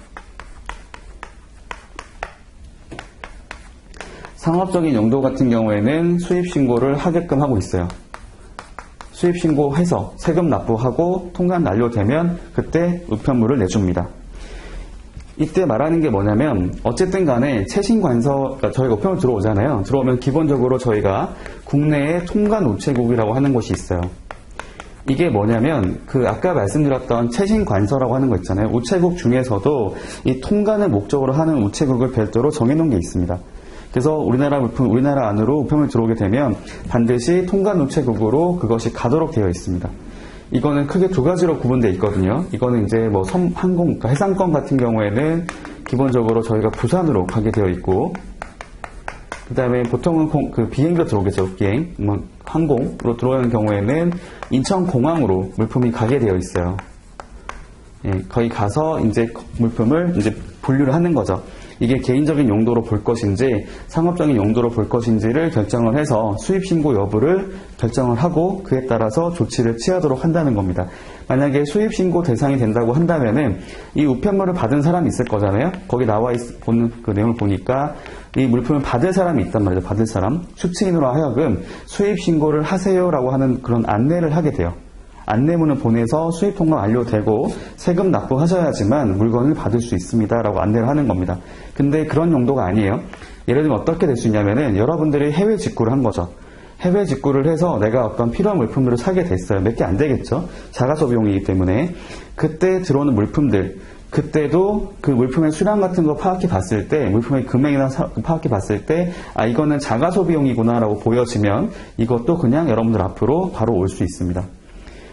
상업적인 용도 같은 경우에는 수입 신고를 하게끔 하고 있어요. 수입 신고해서 세금 납부하고 통관 완료되면 그때 우편물을 내줍니다. 이때 말하는 게 뭐냐면 어쨌든 간에 최신관서, 그러니까 저희가 우편물 들어오잖아요. 들어오면 기본적으로 저희가 국내에 통관 우체국이라고 하는 곳이 있어요. 이게 뭐냐면 그 아까 말씀드렸던 최신관서라고 하는 거 있잖아요. 우체국 중에서도 이 통관을 목적으로 하는 우체국을 별도로 정해놓은 게 있습니다. 그래서 우리나라 안으로 우편물 들어오게 되면 반드시 통관 우체국으로 그것이 가도록 되어 있습니다. 이거는 크게 두 가지로 구분되어 있거든요. 이거는 이제 뭐 항공, 그러니까 해상권 같은 경우에는 기본적으로 저희가 부산으로 가게 되어 있고, 그 다음에 보통은 비행기로 들어오겠죠. 비행, 항공으로 들어오는 경우에는 인천공항으로 물품이 가게 되어 있어요. 예, 거기 가서 이제 물품을 이제 분류를 하는 거죠. 이게 개인적인 용도로 볼 것인지 상업적인 용도로 볼 것인지를 결정을 해서 수입 신고 여부를 결정을 하고 그에 따라서 조치를 취하도록 한다는 겁니다. 만약에 수입 신고 대상이 된다고 한다면은 이 우편물을 받은 사람이 있을 거잖아요. 거기 나와 보는 그 내용을 보니까 이 물품을 받을 사람이 있단 말이죠. 받을 사람. 수취인으로 하여금 수입 신고를 하세요라고 하는 그런 안내를 하게 돼요. 안내문을 보내서 수입 통관 완료되고 세금 납부하셔야지만 물건을 받을 수 있습니다라고 안내를 하는 겁니다. 근데 그런 용도가 아니에요. 예를 들면 어떻게 될 수 있냐면은 여러분들이 해외 직구를 한 거죠. 해외 직구를 해서 내가 어떤 필요한 물품들을 사게 됐어요. 몇 개 안 되겠죠. 자가소비용이기 때문에. 그때 들어오는 물품들, 그때도 그 물품의 수량 같은 거 파악해 봤을 때, 물품의 금액이나 파악해 봤을 때, 아, 이거는 자가소비용이구나라고 보여지면 이것도 그냥 여러분들 앞으로 바로 올 수 있습니다.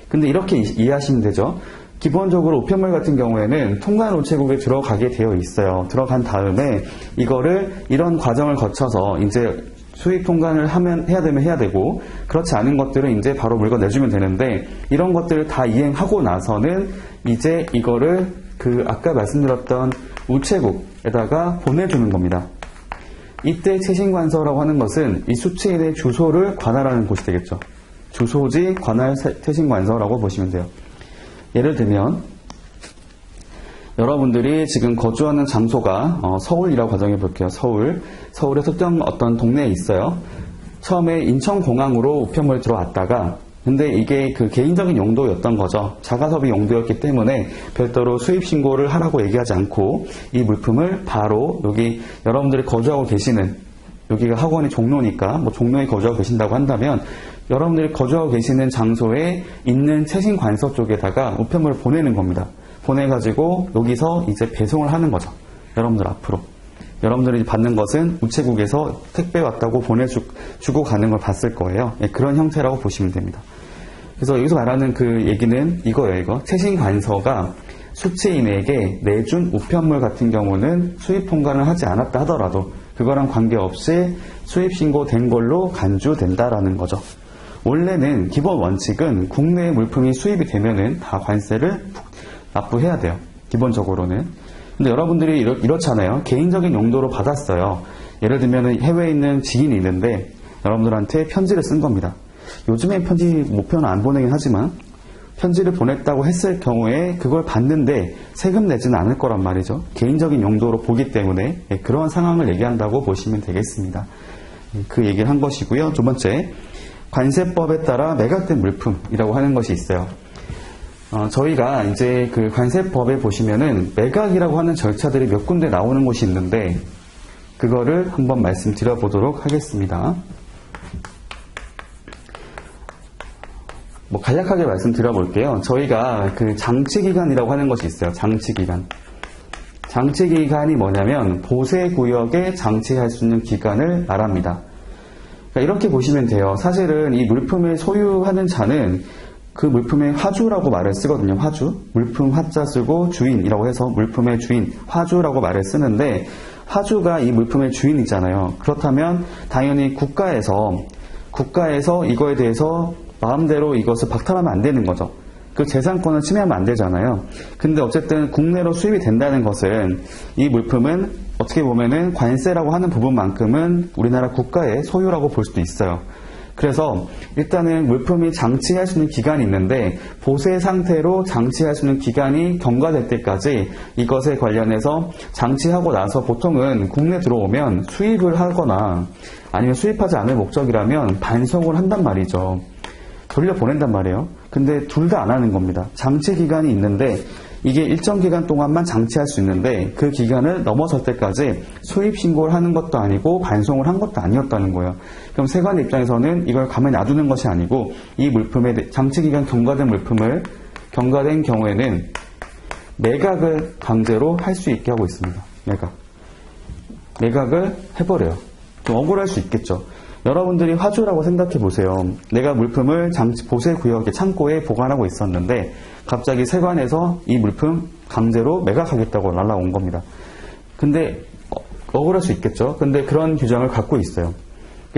근데 이렇게 이해하시면 되죠. 기본적으로 우편물 같은 경우에는 통관 우체국에 들어가게 되어 있어요. 들어간 다음에 이거를 이런 과정을 거쳐서 이제 수입 통관을 해야 되면 해야 되고, 그렇지 않은 것들은 이제 바로 물건 내주면 되는데, 이런 것들을 다 이행하고 나서는 이제 이거를 그 아까 말씀드렸던 우체국에다가 보내주는 겁니다. 이때 최신관서라고 하는 것은 이 수취인의 주소를 관할하는 곳이 되겠죠. 주소지 관할 최신관서라고 보시면 돼요. 예를 들면 여러분들이 지금 거주하는 장소가 서울이라고 가정해 볼게요. 서울의 특정 어떤 동네에 있어요. 처음에 인천공항으로 우편물이 들어왔다가 근데 이게 그 개인적인 용도였던 거죠. 자가소비 용도였기 때문에 별도로 수입 신고를 하라고 얘기하지 않고 이 물품을 바로 여기 여러분들이 거주하고 계시는, 여기가 학원이 종로니까 뭐 종로에 거주하고 계신다고 한다면 여러분들이 거주하고 계시는 장소에 있는 최신관서 쪽에다가 우편물을 보내는 겁니다. 보내가지고 여기서 이제 배송을 하는 거죠. 여러분들 앞으로. 여러분들이 받는 것은 우체국에서 택배 왔다고 보내주고 가는 걸 봤을 거예요. 예, 그런 형태라고 보시면 됩니다. 그래서 여기서 말하는 그 얘기는 이거예요. 이거 최신관서가 수취인에게 내준 우편물 같은 경우는 수입 통관을 하지 않았다 하더라도 그거랑 관계없이 수입 신고된 걸로 간주된다라는 거죠. 원래는 기본 원칙은 국내에 물품이 수입이 되면은 다 관세를 납부해야 돼요. 기본적으로는. 근데 여러분들이 이렇잖아요. 개인적인 용도로 받았어요. 예를 들면 해외에 있는 지인이 있는데 여러분들한테 편지를 쓴 겁니다. 요즘엔 편지 목표는 안 보내긴 하지만 편지를 보냈다고 했을 경우에 그걸 받는데 세금 내지는 않을 거란 말이죠. 개인적인 용도로 보기 때문에 그런 상황을 얘기한다고 보시면 되겠습니다. 그 얘기를 한 것이고요. 두 번째, 관세법에 따라 매각된 물품이라고 하는 것이 있어요. 저희가 이제 그 관세법에 보시면은 매각이라고 하는 절차들이 몇 군데 나오는 곳이 있는데 그거를 한번 말씀드려 보도록 하겠습니다. 뭐 간략하게 말씀드려 볼게요. 저희가 그 장치기간이라고 하는 것이 있어요. 장치기간. 장치기간이 뭐냐면 보세구역에 장치할 수 있는 기간을 말합니다. 그러니까 이렇게 보시면 돼요. 사실은 이 물품을 소유하는 자는 그 물품의 화주라고 말을 쓰거든요. 화주. 물품 화자 쓰고 주인이라고 해서 물품의 주인, 화주라고 말을 쓰는데 화주가 이 물품의 주인이잖아요. 그렇다면 당연히 국가에서 이거에 대해서 마음대로 이것을 박탈하면 안 되는 거죠. 그 재산권을 침해하면 안 되잖아요. 근데 어쨌든 국내로 수입이 된다는 것은 이 물품은 어떻게 보면은 관세라고 하는 부분만큼은 우리나라 국가의 소유라고 볼 수도 있어요. 그래서 일단은 물품이 장치할 수 있는 기간이 있는데 보세 상태로 장치할 수 있는 기간이 경과될 때까지 이것에 관련해서 장치하고 나서 보통은 국내 들어오면 수입을 하거나 아니면 수입하지 않을 목적이라면 반송을 한단 말이죠. 돌려보낸단 말이에요. 근데 둘 다 안 하는 겁니다. 장치 기간이 있는데 이게 일정 기간 동안만 장치할 수 있는데 그 기간을 넘어설 때까지 수입 신고를 하는 것도 아니고 반송을 한 것도 아니었다는 거예요. 그럼 세관 입장에서는 이걸 가만히 놔두는 것이 아니고 이 물품에 장치 기간 경과된 물품을 경과된 경우에는 매각을 강제로 할 수 있게 하고 있습니다. 매각을 해버려요. 좀 억울할 수 있겠죠. 여러분들이 화주라고 생각해 보세요. 내가 물품을 보세 구역의 창고에 보관하고 있었는데 갑자기 세관에서 이 물품 강제로 매각하겠다고 날라온 겁니다. 근데 억울할 수 있겠죠. 근데 그런 규정을 갖고 있어요.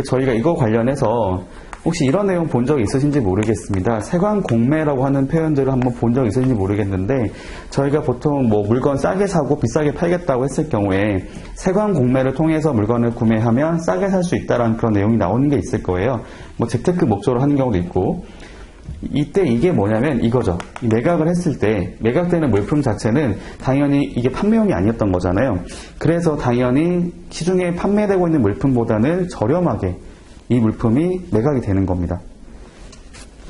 저희가 이거 관련해서 혹시 이런 내용 본 적 있으신지 모르겠습니다. 세관 공매라고 하는 표현들을 한번 본 적 있으신지 모르겠는데 저희가 보통 뭐 물건 싸게 사고 비싸게 팔겠다고 했을 경우에 세관 공매를 통해서 물건을 구매하면 싸게 살 수 있다라는 그런 내용이 나오는 게 있을 거예요. 뭐 재테크 목적으로 하는 경우도 있고 이때 이게 뭐냐면 이거죠. 매각을 했을 때 매각되는 물품 자체는 당연히 이게 판매용이 아니었던 거잖아요. 그래서 당연히 시중에 판매되고 있는 물품보다는 저렴하게 이 물품이 매각이 되는 겁니다.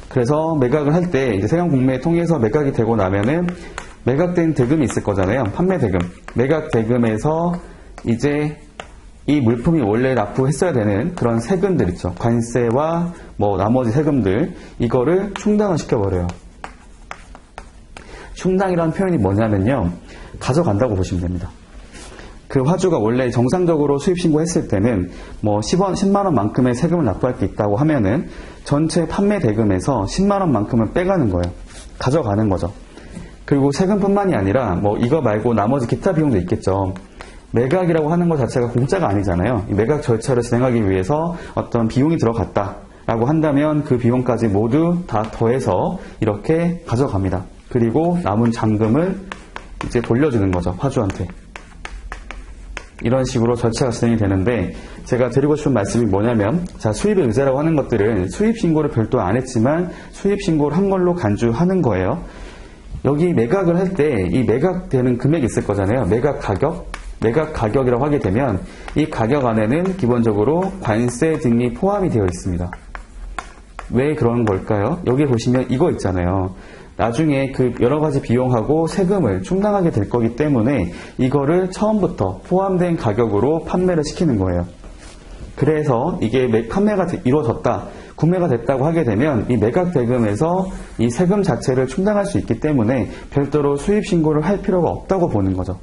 그래서 매각을 할 때 이제 세관 공매를 통해서 매각이 되고 나면은 매각된 대금이 있을 거잖아요. 판매 대금. 매각 대금에서 이제 이 물품이 원래 납부했어야 되는 그런 세금들 있죠. 관세와 뭐 나머지 세금들 이거를 충당을 시켜버려요. 충당이라는 표현이 뭐냐면요. 가져간다고 보시면 됩니다. 그 화주가 원래 정상적으로 수입 신고했을 때는 뭐 10만 원만큼의 세금을 납부할 게 있다고 하면은 전체 판매 대금에서 10만 원만큼을 빼가는 거예요. 가져가는 거죠. 그리고 세금뿐만이 아니라 뭐 이거 말고 나머지 기타 비용도 있겠죠. 매각이라고 하는 것 자체가 공짜가 아니잖아요. 이 매각 절차를 진행하기 위해서 어떤 비용이 들어갔다라고 한다면 그 비용까지 모두 다 더해서 이렇게 가져갑니다. 그리고 남은 잔금을 이제 돌려주는 거죠. 화주한테. 이런 식으로 절차가 진행이 되는데 제가 드리고 싶은 말씀이 뭐냐면 자 수입의 의제라고 하는 것들은 수입신고를 별도 안 했지만 수입신고를 한 걸로 간주하는 거예요. 여기 매각을 할 때 이 매각되는 금액이 있을 거잖아요. 매각 가격이라고 하게 되면 이 가격 안에는 기본적으로 관세 등이 포함이 되어 있습니다. 왜 그런 걸까요? 여기 보시면 이거 있잖아요. 나중에 그 여러 가지 비용하고 세금을 충당하게 될 거기 때문에 이거를 처음부터 포함된 가격으로 판매를 시키는 거예요. 그래서 이게 판매가 이루어졌다, 구매가 됐다고 하게 되면 이 매각 대금에서 이 세금 자체를 충당할 수 있기 때문에 별도로 수입 신고를 할 필요가 없다고 보는 거죠.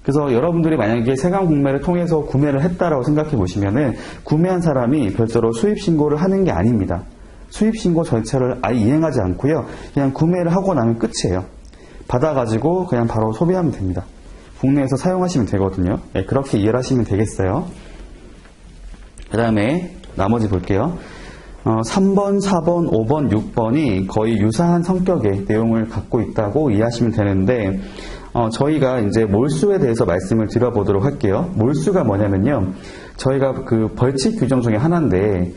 그래서 여러분들이 만약에 세관 공매를 통해서 구매를 했다라고 생각해 보시면은 구매한 사람이 별도로 수입 신고를 하는 게 아닙니다. 수입신고 절차를 아예 이행하지 않고요. 그냥 구매를 하고 나면 끝이에요. 받아가지고 그냥 바로 소비하면 됩니다. 국내에서 사용하시면 되거든요. 네, 그렇게 이해를 하시면 되겠어요. 그 다음에 나머지 볼게요. 3번, 4번, 5번, 6번이 거의 유사한 성격의 내용을 갖고 있다고 이해하시면 되는데 저희가 이제 몰수에 대해서 말씀을 드려보도록 할게요. 몰수가 뭐냐면요. 저희가 그 벌칙 규정 중에 하나인데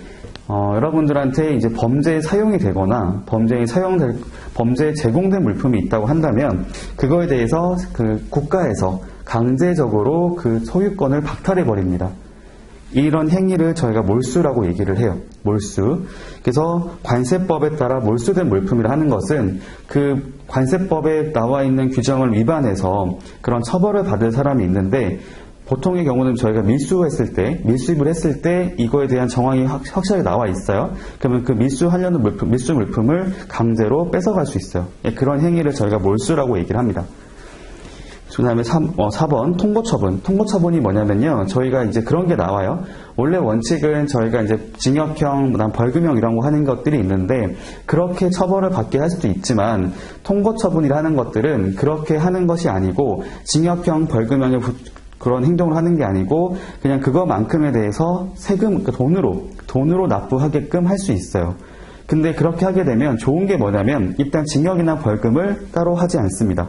여러분들한테 이제 범죄에 사용이 되거나 범죄에 제공된 물품이 있다고 한다면 그거에 대해서 그 국가에서 강제적으로 그 소유권을 박탈해 버립니다. 이런 행위를 저희가 몰수라고 얘기를 해요. 몰수. 그래서 관세법에 따라 몰수된 물품이라 하는 것은 그 관세법에 나와 있는 규정을 위반해서 그런 처벌을 받을 사람이 있는데 보통의 경우는 저희가 밀수입을 했을 때 이거에 대한 정황이 확실하게 나와 있어요. 그러면 그 밀수하려는 밀수 물품을 강제로 뺏어갈 수 있어요. 그런 행위를 저희가 몰수라고 얘기를 합니다. 그 다음에 4번 통고처분. 통고처분이 뭐냐면요. 저희가 이제 그런 게 나와요. 원래 원칙은 저희가 이제 징역형, 벌금형 이런 거 하는 것들이 있는데 그렇게 처벌을 받게 할 수도 있지만 통고처분이라는 것들은 그렇게 하는 것이 아니고 징역형, 벌금형의 그런 행동을 하는 게 아니고 그냥 그거만큼에 대해서 세금, 돈으로 납부하게끔 할 수 있어요. 근데 그렇게 하게 되면 좋은 게 뭐냐면 일단 징역이나 벌금을 따로 하지 않습니다.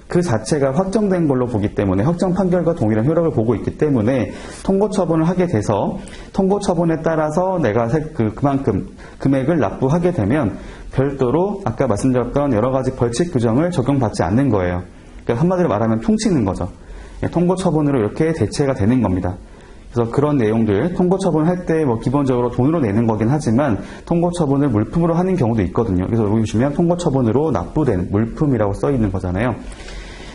그 자체가 확정된 걸로 보기 때문에 확정 판결과 동일한 효력을 보고 있기 때문에 통고처분을 하게 돼서 통고처분에 따라서 내가 그만큼 금액을 납부하게 되면 별도로 아까 말씀드렸던 여러 가지 벌칙 규정을 적용받지 않는 거예요. 그러니까 한마디로 말하면 통치는 거죠. 통고처분으로 이렇게 대체가 되는 겁니다. 그래서 그런 내용들 통고 처분을 할 때 뭐 기본적으로 돈으로 내는 거긴 하지만 통고 처분을 물품으로 하는 경우도 있거든요. 그래서 여기 보시면 통고 처분으로 납부된 물품이라고 써 있는 거잖아요.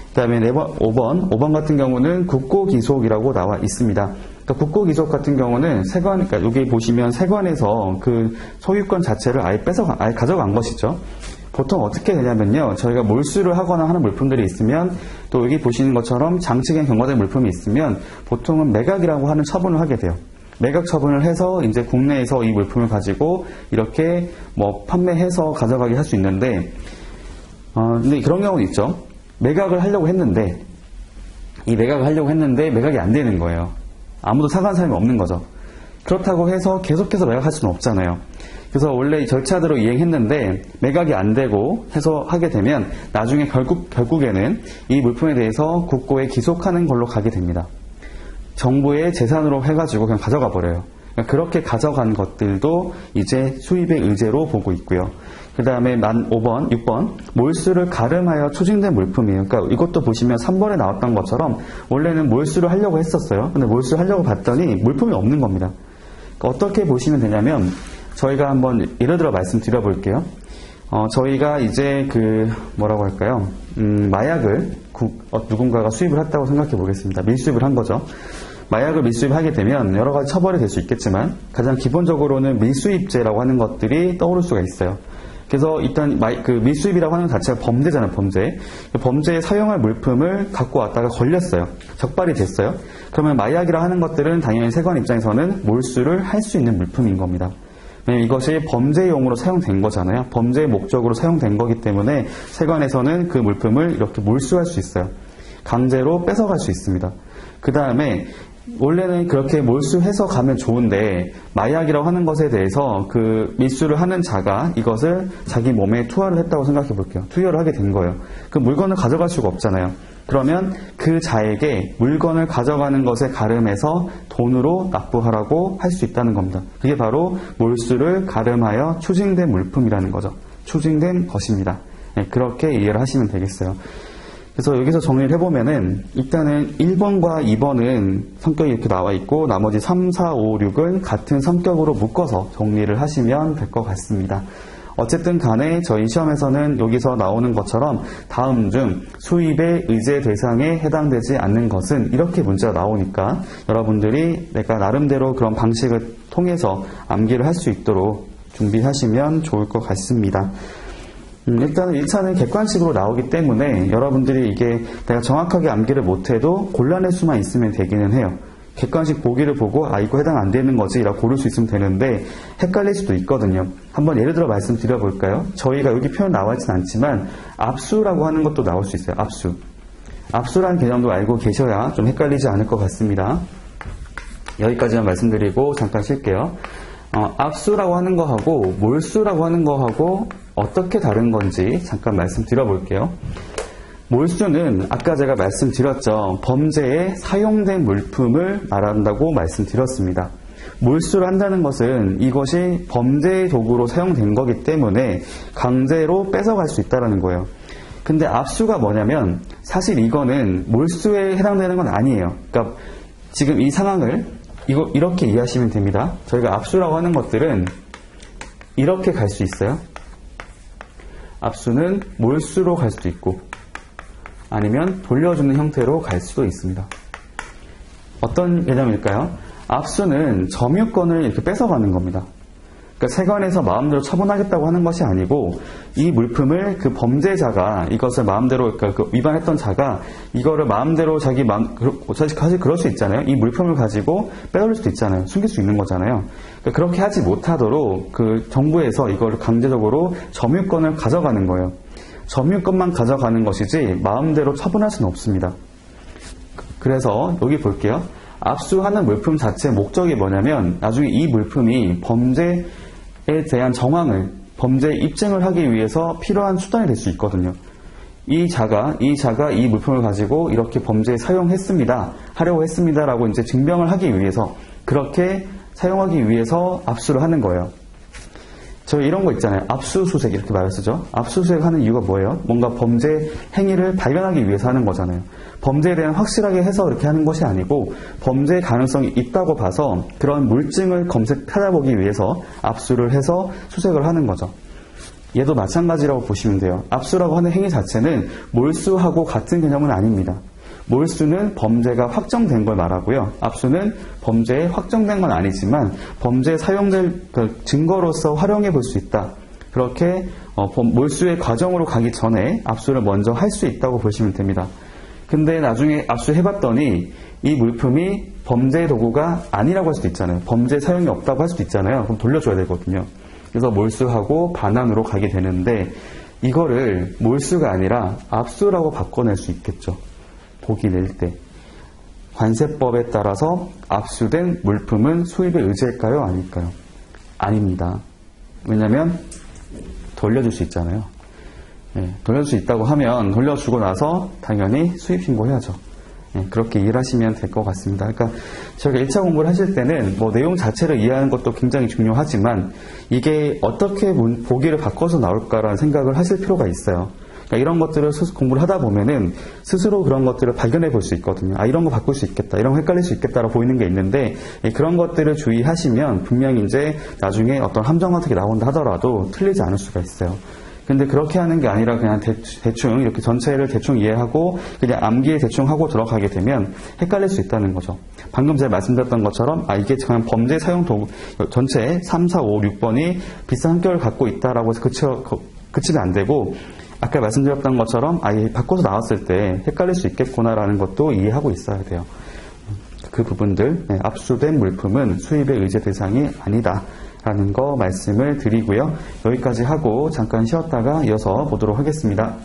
그 다음에 5번 같은 경우는 국고기속이라고 나와 있습니다. 그러니까 국고기속 같은 경우는 세관, 그러니까 여기 보시면 세관에서 그 소유권 자체를 아예 가져간 것이죠. 보통 어떻게 되냐면요. 저희가 몰수를 하거나 하는 물품들이 있으면 또 여기 보시는 것처럼 장치견 경과된 물품이 있으면 보통은 매각이라고 하는 처분을 하게 돼요. 매각 처분을 해서 이제 국내에서 이 물품을 가지고 이렇게 뭐 판매해서 가져가게 할 수 있는데, 근데 그런 경우도 있죠. 매각을 하려고 했는데, 매각이 안 되는 거예요. 아무도 사가는 사람이 없는 거죠. 그렇다고 해서 계속해서 매각할 수는 없잖아요. 그래서 원래 이 절차대로 이행했는데 매각이 안 되고 해서 하게 되면 나중에 결국에는 이 물품에 대해서 국고에 기속하는 걸로 가게 됩니다. 정부의 재산으로 해가지고 그냥 가져가 버려요. 그렇게 가져간 것들도 이제 수입의 의제로 보고 있고요. 그 다음에 6번 몰수를 가름하여 추징된 물품이에요. 그러니까 이것도 보시면 3번에 나왔던 것처럼 원래는 몰수를 하려고 했었어요. 근데 몰수를 하려고 봤더니 물품이 없는 겁니다. 그러니까 어떻게 보시면 되냐면 저희가 한번 예를 들어 말씀드려 볼게요. 저희가 이제 뭐라고 할까요? 마약을 누군가가 수입을 했다고 생각해 보겠습니다. 밀수입을 한 거죠. 마약을 밀수입하게 되면 여러 가지 처벌이 될 수 있겠지만 가장 기본적으로는 밀수입죄라고 하는 것들이 떠오를 수가 있어요. 그래서 일단 밀수입이라고 하는 것 자체가 범죄잖아요, 범죄. 범죄에 사용할 물품을 갖고 왔다가 걸렸어요. 적발이 됐어요. 그러면 마약이라 하는 것들은 당연히 세관 입장에서는 몰수를 할 수 있는 물품인 겁니다. 왜냐면 이것이 범죄용으로 사용된 거잖아요. 범죄의 목적으로 사용된 거기 때문에 세관에서는 그 물품을 이렇게 몰수할 수 있어요. 강제로 뺏어갈 수 있습니다. 그 다음에 원래는 그렇게 몰수해서 가면 좋은데 마약이라고 하는 것에 대해서 그 밀수를 하는 자가 이것을 자기 몸에 투하를 했다고 생각해 볼게요. 투여를 하게 된 거예요. 그 물건을 가져갈 수가 없잖아요. 그러면 그 자에게 물건을 가져가는 것에 가름해서 돈으로 납부하라고 할 수 있다는 겁니다. 그게 바로 몰수를 가름하여 추징된 물품이라는 거죠. 추징된 것입니다. 네, 그렇게 이해를 하시면 되겠어요. 그래서 여기서 정리를 해보면은 일단은 1번과 2번은 성격이 이렇게 나와 있고 나머지 3, 4, 5, 6은 같은 성격으로 묶어서 정리를 하시면 될 것 같습니다. 어쨌든 간에 저희 시험에서는 여기서 나오는 것처럼 다음 중 수입의 의제 대상에 해당되지 않는 것은 이렇게 문제가 나오니까 여러분들이 내가 나름대로 그런 방식을 통해서 암기를 할 수 있도록 준비하시면 좋을 것 같습니다. 일단은 1차는 객관식으로 나오기 때문에 여러분들이 이게 내가 정확하게 암기를 못해도 골라낼 수만 있으면 되기는 해요. 객관식 보기를 보고 이거 해당 안 되는 거지 라고 고를 수 있으면 되는데 헷갈릴 수도 있거든요. 한번 예를 들어 말씀드려 볼까요? 저희가 여기 표현 나와 있진 않지만 압수라고 하는 것도 나올 수 있어요. 압수. 압수라는 개념도 알고 계셔야 좀 헷갈리지 않을 것 같습니다. 여기까지만 말씀드리고 잠깐 쉴게요. 압수라고 하는 거하고 몰수라고 하는 거하고 어떻게 다른 건지 잠깐 말씀드려 볼게요. 몰수는 아까 제가 말씀드렸죠. 범죄에 사용된 물품을 말한다고 말씀드렸습니다. 몰수를 한다는 것은 이것이 범죄의 도구로 사용된 거기 때문에 강제로 뺏어갈 수 있다는 거예요. 근데 압수가 뭐냐면 사실 이거는 몰수에 해당되는 건 아니에요. 그러니까 지금 이 상황을 이렇게 이해하시면 됩니다. 저희가 압수라고 하는 것들은 이렇게 갈 수 있어요. 압수는 몰수로 갈 수도 있고 아니면 돌려주는 형태로 갈 수도 있습니다. 어떤 개념일까요? 압수는 점유권을 이렇게 뺏어가는 겁니다. 그러니까 세관에서 마음대로 처분하겠다고 하는 것이 아니고 이 물품을 그 범죄자가 이것을 마음대로 그러니까 위반했던 자가 이거를 마음대로 사실 그럴 수 있잖아요. 이 물품을 가지고 빼돌릴 수도 있잖아요. 숨길 수 있는 거잖아요. 그러니까 그렇게 하지 못하도록 그 정부에서 이거를 강제적으로 점유권을 가져가는 거예요. 점유권만 가져가는 것이지 마음대로 처분할 수는 없습니다. 그래서 여기 볼게요. 압수하는 물품 자체의 목적이 뭐냐면 나중에 이 물품이 범죄에 대한 정황을 범죄 입증을 하기 위해서 필요한 수단이 될 수 있거든요. 이 자가 이 물품을 가지고 이렇게 범죄에 사용했습니다. 하려고 했습니다라고 이제 증명을 하기 위해서 그렇게 사용하기 위해서 압수를 하는 거예요. 저희 이런 거 있잖아요. 압수수색 이렇게 말을 쓰죠. 압수수색 하는 이유가 뭐예요? 뭔가 범죄 행위를 발견하기 위해서 하는 거잖아요. 범죄에 대한 확실하게 해서 이렇게 하는 것이 아니고 범죄의 가능성이 있다고 봐서 그런 물증을 찾아보기 위해서 압수를 해서 수색을 하는 거죠. 얘도 마찬가지라고 보시면 돼요. 압수라고 하는 행위 자체는 몰수하고 같은 개념은 아닙니다. 몰수는 범죄가 확정된 걸 말하고요. 압수는 범죄에 확정된 건 아니지만 범죄에 사용될 증거로서 활용해 볼 수 있다. 그렇게 몰수의 과정으로 가기 전에 압수를 먼저 할 수 있다고 보시면 됩니다. 근데 나중에 압수해봤더니 이 물품이 범죄 도구가 아니라고 할 수도 있잖아요. 범죄 사용이 없다고 할 수도 있잖아요. 그럼 돌려줘야 되거든요. 그래서 몰수하고 반환으로 가게 되는데 이거를 몰수가 아니라 압수라고 바꿔낼 수 있겠죠. 보기 낼 때. 관세법에 따라서 압수된 물품은 수입에 의지할까요? 아닐까요? 아닙니다. 왜냐하면 돌려줄 수 있잖아요. 네, 돌려줄 수 있다고 하면 돌려주고 나서 당연히 수입 신고해야죠. 네, 그렇게 이해하시면 될 것 같습니다. 그러니까 저희가 1차 공부를 하실 때는 내용 자체를 이해하는 것도 굉장히 중요하지만 이게 어떻게 보기를 바꿔서 나올까라는 생각을 하실 필요가 있어요. 그러니까 이런 것들을 공부를 하다 보면은 스스로 그런 것들을 발견해 볼 수 있거든요. 이런 거 바꿀 수 있겠다. 이런 거 헷갈릴 수 있겠다라고 보이는 게 있는데 그런 것들을 주의하시면 분명히 이제 나중에 어떤 함정 같은 게 나온다 하더라도 틀리지 않을 수가 있어요. 근데 그렇게 하는 게 아니라 그냥 대충 이렇게 전체를 대충 이해하고 그냥 암기에 대충 하고 들어가게 되면 헷갈릴 수 있다는 거죠. 방금 제가 말씀드렸던 것처럼 이게 그냥 범죄 사용 도구 전체 3, 4, 5, 6번이 비슷한 성격을 갖고 있다라고 해서 그치면 안 되고 아까 말씀드렸던 것처럼 바꿔서 나왔을 때 헷갈릴 수 있겠구나라는 것도 이해하고 있어야 돼요. 그 부분들 압수된 물품은 수입의 의제 대상이 아니다. 라는 거 말씀을 드리고요. 여기까지 하고 잠깐 쉬었다가 이어서 보도록 하겠습니다.